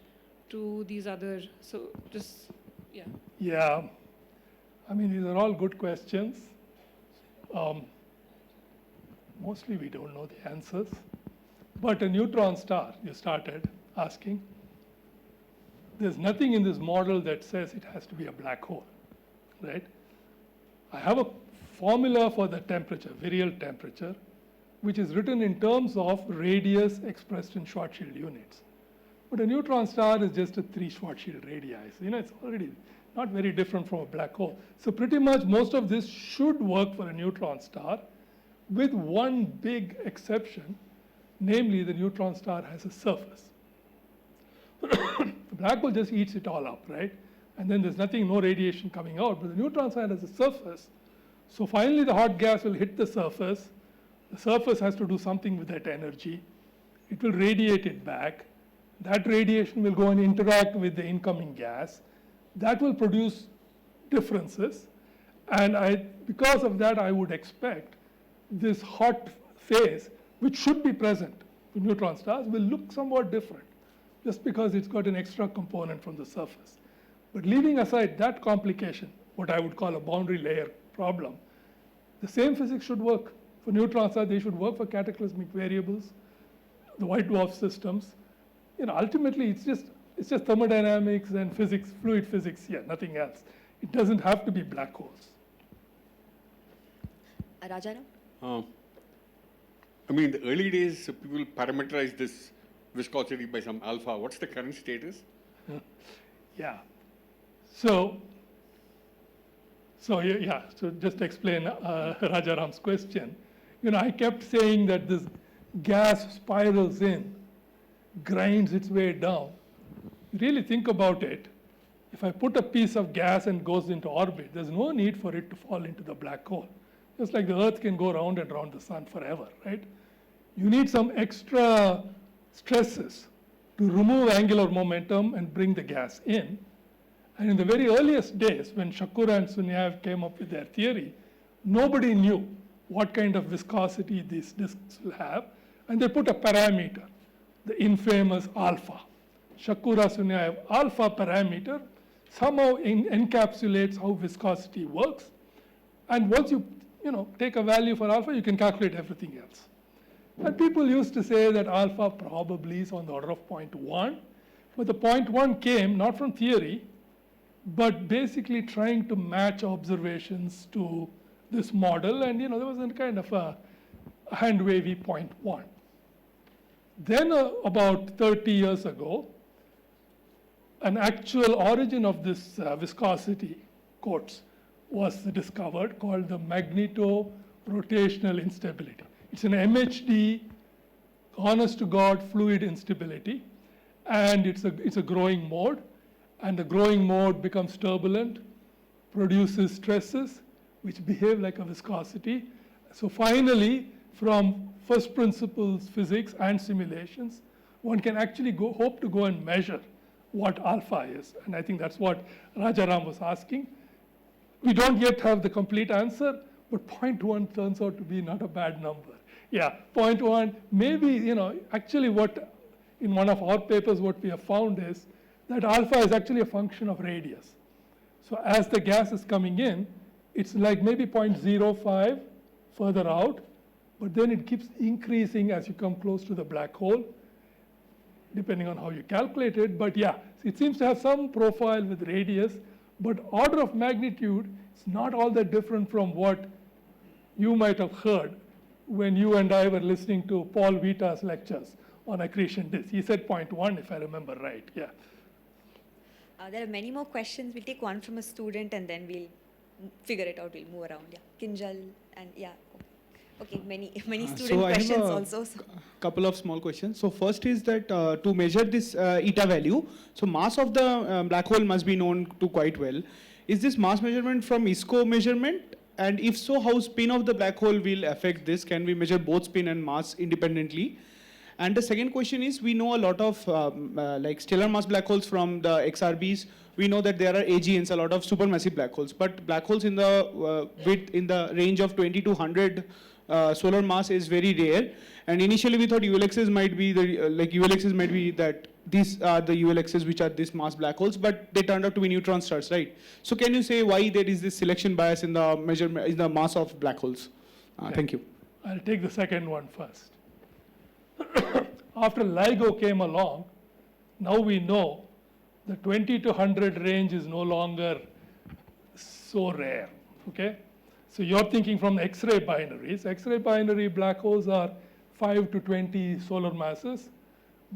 to these other, so just, yeah. Yeah, I mean, these are all good questions. Mostly we don't know the answers. But a neutron star, you started asking, there's nothing in this model that says it has to be a black hole, right? I have a formula for the temperature, virial temperature, which is written in terms of radius expressed in Schwarzschild units. But a neutron star is just a 3 Schwarzschild radii. So, it's already not very different from a black hole. So pretty much most of this should work for a neutron star, with one big exception, namely the neutron star has a surface. The black hole just eats it all up, right? And then there's nothing, no radiation coming out, but the neutron star has a surface. So finally the hot gas will hit the surface. The surface has to do something with that energy. It will radiate it back. That radiation will go and interact with the incoming gas. That will produce differences. And because of that, I would expect this hot phase, which should be present for neutron stars, will look somewhat different, just because it's got an extra component from the surface. But leaving aside that complication, what I would call a boundary layer problem, the same physics should work for neutron stars. They should work for cataclysmic variables, the white dwarf systems. Ultimately, it's just thermodynamics and physics, fluid physics here, nothing else. It doesn't have to be black holes. Rajaram? I mean, in the early days, people parameterized this viscosity by some alpha. What's the current status? Yeah. So just to explain Rajaram's question, I kept saying that this gas spirals in, grinds its way down. You really think about it, if I put a piece of gas and goes into orbit, there's no need for it to fall into the black hole. Just like the Earth can go round and round the sun forever, right? You need some extra stresses to remove angular momentum and bring the gas in. And in the very earliest days, when Shakura and Sunyaev came up with their theory, nobody knew what kind of viscosity these disks will have, and they put a parameter, the infamous alpha. Shakura-Sunyaev alpha parameter somehow encapsulates how viscosity works. And once you take a value for alpha, you can calculate everything else. And people used to say that alpha probably is on the order of 0.1. But the 0.1 came not from theory, but basically trying to match observations to this model. And there was a kind of a hand-wavy 0.1. Then about 30 years ago, an actual origin of this viscosity, quotes, was discovered, called the magneto-rotational instability. It's an MHD, honest-to-God fluid instability, and it's a growing mode, and the growing mode becomes turbulent, produces stresses, which behave like a viscosity. So finally, from first principles physics and simulations, one can actually hope to go and measure what alpha is. And I think that's what Rajaram was asking. We don't yet have the complete answer, but 0.1 turns out to be not a bad number. Yeah, 0.1, maybe, actually what, in one of our papers, what we have found is that alpha is actually a function of radius. So as the gas is coming in, it's like maybe 0.05 further out, but then it keeps increasing as you come close to the black hole, depending on how you calculate it. But yeah, it seems to have some profile with radius, but order of magnitude is not all that different from what you might have heard when you and I were listening to Paul Vita's lectures on accretion disk. He said 0.1, if I remember right, yeah. There are many more questions. We'll take one from a student and then we'll figure it out. We'll move around. Yeah, Kinjal and yeah. Okay, many student questions also. So. Couple of small questions. So first is that to measure this eta value, so mass of the black hole must be known to quite well. Is this mass measurement from ISCO measurement? And if so, how spin of the black hole will affect this? Can we measure both spin and mass independently? And the second question is, we know a lot of like stellar mass black holes from the XRBs. We know that there are AGNs, a lot of supermassive black holes. But black holes in the width in the range of 20 to 100 solar mass is very rare. And initially we thought ULXs might be that these are the ULXs which are this mass black holes, but they turned out to be neutron stars, right? So can you say why there is this selection bias in the measurement, in the mass of black holes? Okay. Thank you. I'll take the second one first. After LIGO came along, now we know the 20 to 100 range is no longer so rare, okay? So you're thinking from X-ray binaries. X-ray binary black holes are 5 to 20 solar masses,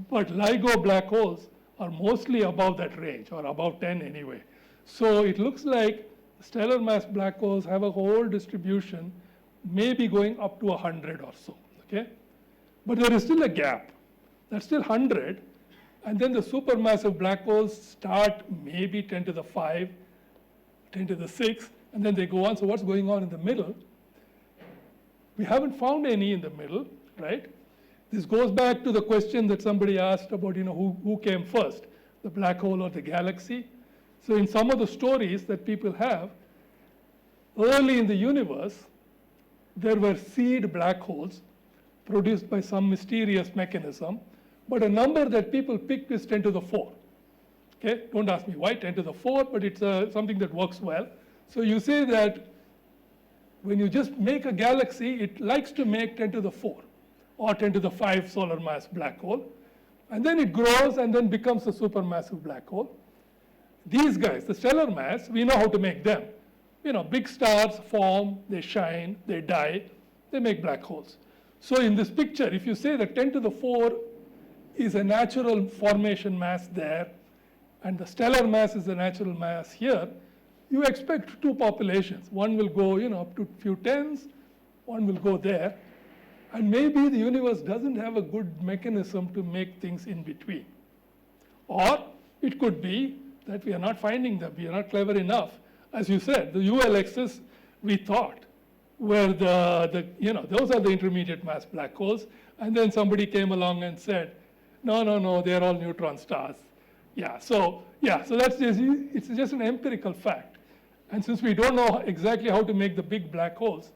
but LIGO black holes are mostly above that range, or above 10 anyway. So it looks like stellar mass black holes have a whole distribution, maybe going up to 100 or so, okay? But there is still a gap. That's still 100, and then the supermassive black holes start maybe 10 to the 5, 10 to the 6, and then they go on. So what's going on in the middle? We haven't found any in the middle, right? This goes back to the question that somebody asked about, who came first, the black hole or the galaxy? So in some of the stories that people have, early in the universe, there were seed black holes produced by some mysterious mechanism, but a number that people picked is 10 to the 4. Okay, don't ask me why 10 to the 4, but it's something that works well. So you say that when you just make a galaxy, it likes to make 10 to the 4 or 10 to the 5 solar mass black hole, and then it grows and then becomes a supermassive black hole. These guys, the stellar mass, we know how to make them. Big stars form, they shine, they die, they make black holes. So in this picture, if you say that 10 to the 4 is a natural formation mass there, and the stellar mass is the natural mass here, you expect two populations. One will go up to a few tens, one will go there, and maybe the universe doesn't have a good mechanism to make things in between. Or it could be that we are not finding them, we are not clever enough. As you said, the ULXs, we thought, were those are the intermediate mass black holes, and then somebody came along and said, no, they're all neutron stars. So that's it's just an empirical fact. And since we don't know exactly how to make the big black holes,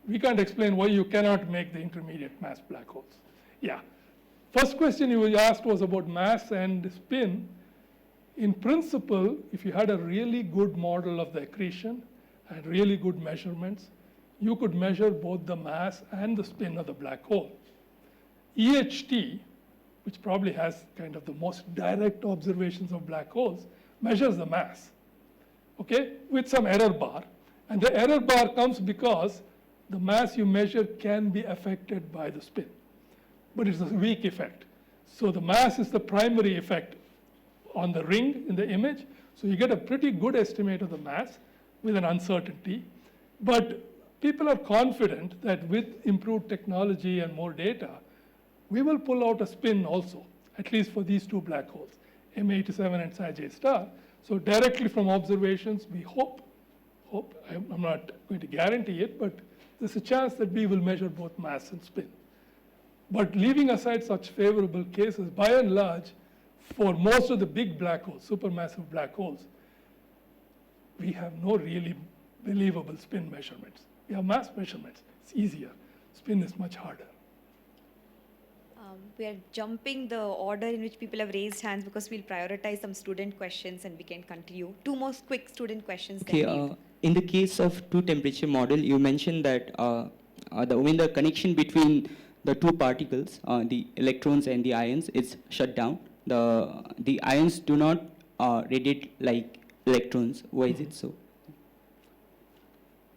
we can't explain why you cannot make the intermediate mass black holes. First question you asked was about mass and spin. In principle, if you had a really good model of the accretion and really good measurements, you could measure both the mass and the spin of the black hole. EHT, which probably has kind of the most direct observations of black holes, measures the mass, okay, with some error bar. And the error bar comes because the mass you measure can be affected by the spin, but it's a weak effect. So the mass is the primary effect on the ring in the image. So you get a pretty good estimate of the mass with an uncertainty. But people are confident that with improved technology and more data, we will pull out a spin also, at least for these two black holes, M87 and Sag star. So directly from observations, we hope, I'm not going to guarantee it, but there's a chance that we will measure both mass and spin. But leaving aside such favorable cases, by and large, for most of the big black holes, supermassive black holes, we have no really believable spin measurements. We have mass measurements. It's easier. Spin is much harder. We are jumping the order in which people have raised hands because we'll prioritize some student questions and we can continue. Two more quick student questions. Okay, in the case of two temperature model, you mentioned that when the connection between the two particles, the electrons and the ions, is shut down, the ions do not radiate like electrons. Why is it so?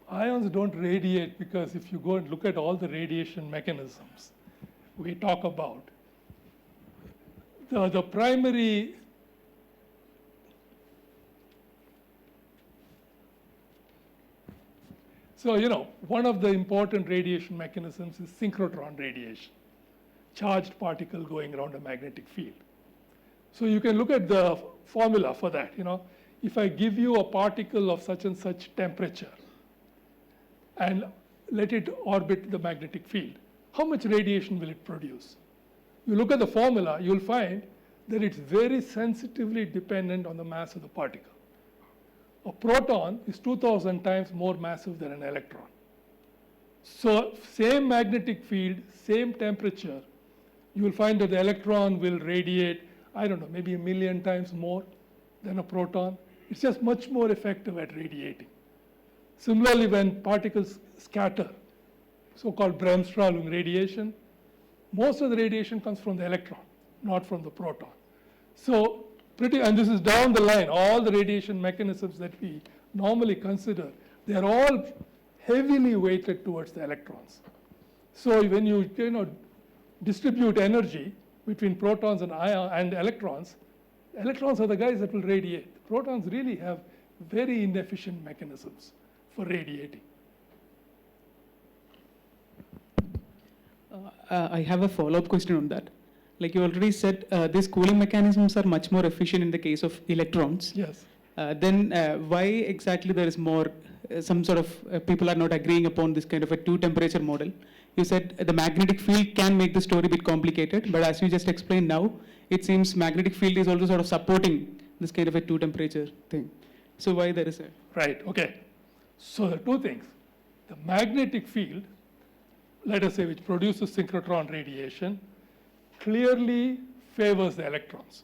Ions don't radiate because if you go and look at all the radiation mechanisms we talk about, the primary one of the important radiation mechanisms is synchrotron radiation, charged particle going around a magnetic field. So you can look at the formula for that. If I give you a particle of such and such temperature and let it orbit the magnetic field, how much radiation will it produce? You look at the formula, you'll find that it's very sensitively dependent on the mass of the particle. A proton is 2,000 times more massive than an electron. So same magnetic field, same temperature, you will find that the electron will radiate, I don't know, maybe 1 million times more than a proton. It's just much more effective at radiating. Similarly, when particles scatter, so-called Bremsstrahlung radiation, most of the radiation comes from the electron, not from the proton. So And this is down the line, all the radiation mechanisms that we normally consider, they are all heavily weighted towards the electrons. So when you distribute energy between protons and electrons are the guys that will radiate. Protons really have very inefficient mechanisms for radiating. I have a follow-up question on that. Like you already said, these cooling mechanisms are much more efficient in the case of electrons. Yes. Then why exactly there is more, some sort of, people are not agreeing upon this kind of a two-temperature model? You said the magnetic field can make the story a bit complicated, but as you just explained now, it seems magnetic field is also sort of supporting this kind of a two-temperature thing. So why there is a... Right, okay. So the two things. The magnetic field, let us say, which produces synchrotron radiation, clearly favors the electrons.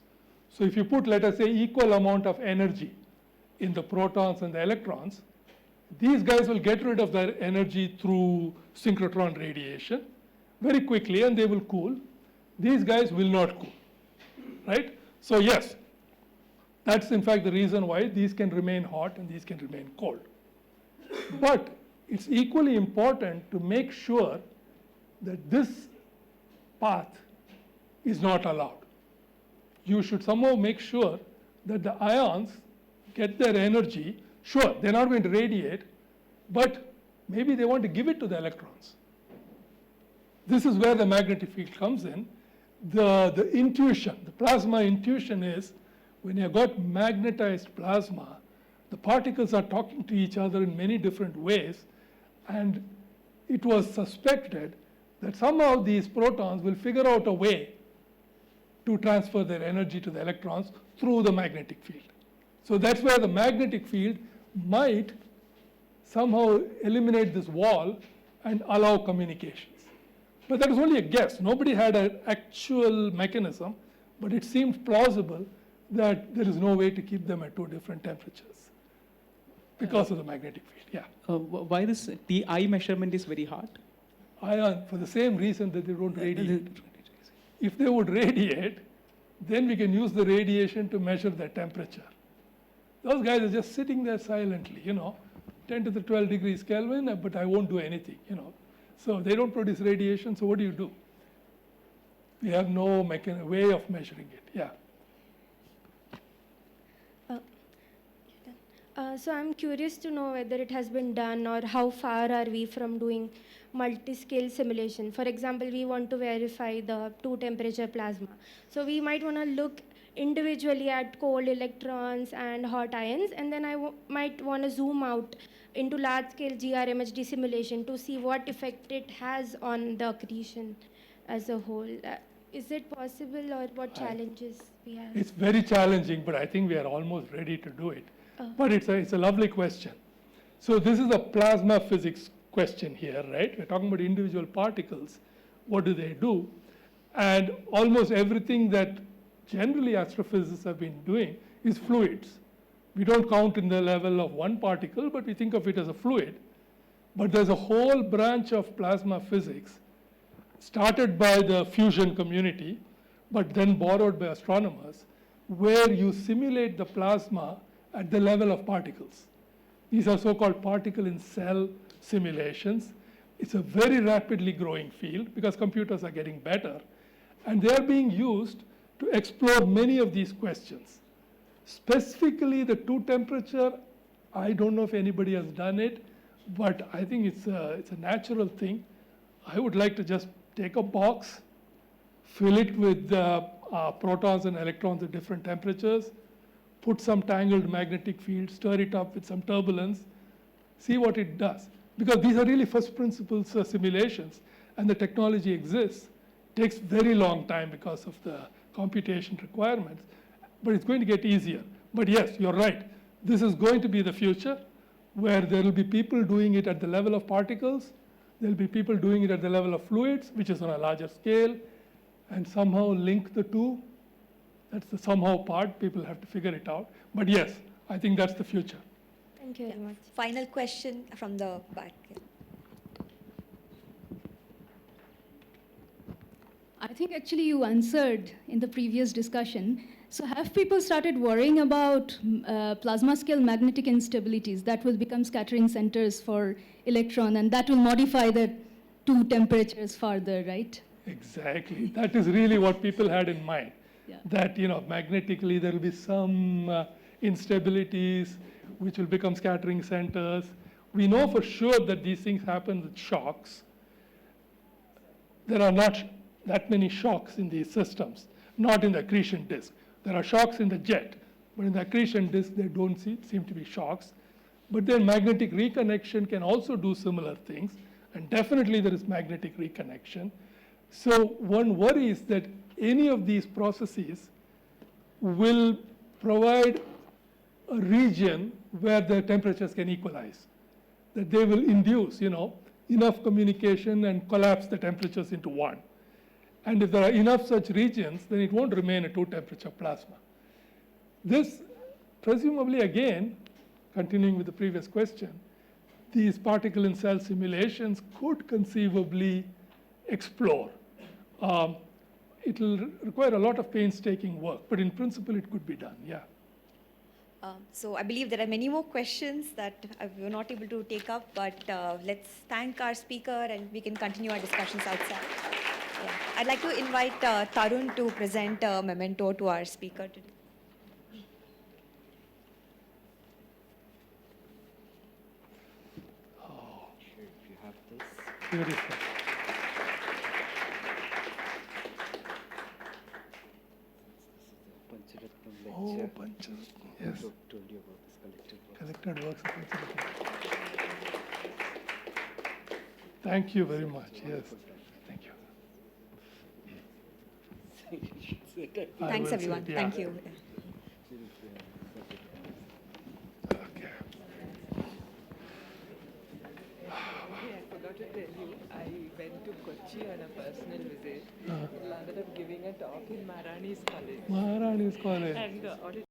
So if you put, let us say, equal amount of energy in the protons and the electrons, these guys will get rid of their energy through synchrotron radiation very quickly, and they will cool. These guys will not cool, right? So yes, that's in fact the reason why these can remain hot and these can remain cold. But it's equally important to make sure that this path is not allowed. You should somehow make sure that the ions get their energy. Sure, they're not going to radiate, but maybe they want to give it to the electrons. This is where the magnetic field comes in. The intuition, the plasma intuition is when you've got magnetized plasma, the particles are talking to each other in many different ways, and it was suspected that somehow these protons will figure out a way to transfer their energy to the electrons through the magnetic field. So that's where the magnetic field might somehow eliminate this wall and allow communications. But that is only a guess. Nobody had an actual mechanism, but it seemed plausible that there is no way to keep them at two different temperatures because of the magnetic field, yeah. Why this TI measurement is very hard? Ion, for the same reason that they don't radiate. If they would radiate, then we can use the radiation to measure their temperature. Those guys are just sitting there silently, 10 to the 12 degrees Kelvin, but I won't do anything, So they don't produce radiation, so what do? We have no way of measuring it, yeah. So I'm curious to know whether it has been done or how far are we from doing multi-scale simulation. For example, we want to verify the two-temperature plasma. So we might want to look individually at cold electrons and hot ions, and then I might want to zoom out into large-scale GRMHD simulation to see what effect it has on the accretion as a whole. Is it possible, or what challenges we have? It's very challenging, but I think we are almost ready to do it. But it's a lovely question. So this is a plasma physics question here, right? We're talking about individual particles. What do they do? And almost everything that generally astrophysicists have been doing is fluids. We don't count in the level of one particle, but we think of it as a fluid. But there's a whole branch of plasma physics started by the fusion community, but then borrowed by astronomers, where you simulate the plasma at the level of particles. These are so-called particle-in-cell simulations. It's a very rapidly growing field because computers are getting better, and they are being used to explore many of these questions. Specifically, the two-temperature, I don't know if anybody has done it, but I think it's a natural thing. I would like to just take a box, fill it with protons and electrons at different temperatures, put some tangled magnetic field, stir it up with some turbulence, see what it does. Because these are really first principles simulations, and the technology exists. It takes very long time because of the computation requirements, but it's going to get easier. But yes, you're right. This is going to be the future, where there will be people doing it at the level of particles, there will be people doing it at the level of fluids, which is on a larger scale, and somehow link the two. That's the somehow part. People have to figure it out. But yes, I think that's the future. Thank you very much. Final question from the back. I think actually you answered in the previous discussion. So have people started worrying about plasma scale magnetic instabilities that will become scattering centers for electron, and that will modify the two temperatures further, right? Exactly. That is really what people had in mind. Yeah. That, magnetically there will be some instabilities which will become scattering centers. We know for sure that these things happen with shocks. There are not that many shocks in these systems, not in the accretion disk. There are shocks in the jet, but in the accretion disk, there don't seem to be shocks. But then magnetic reconnection can also do similar things, and definitely there is magnetic reconnection. So one worries that any of these processes will provide a region where the temperatures can equalize, that they will induce, enough communication and collapse the temperatures into one. And if there are enough such regions, then it won't remain a two-temperature plasma. This, presumably, again, continuing with the previous question, these particle in cell simulations could conceivably explore. It will require a lot of painstaking work, but in principle, it could be done, yeah. So I believe there are many more questions that we were not able to take up, but let's thank our speaker and we can continue our discussions outside. Yeah. I'd like to invite Tarun to present a memento to our speaker today. Oh, here, if you have this. Beautiful. Pancharatnam lecture. Oh, Pancharatnam, yes. I told you about this Collected works of Pancharatnam. Thank you very much, yes. Thank you. Thanks, everyone. Yeah. Thank you. Okay. I forgot to tell you, I went to Kochi on a personal visit. Landed up giving a talk in Maharani's college. Maharani's college. And the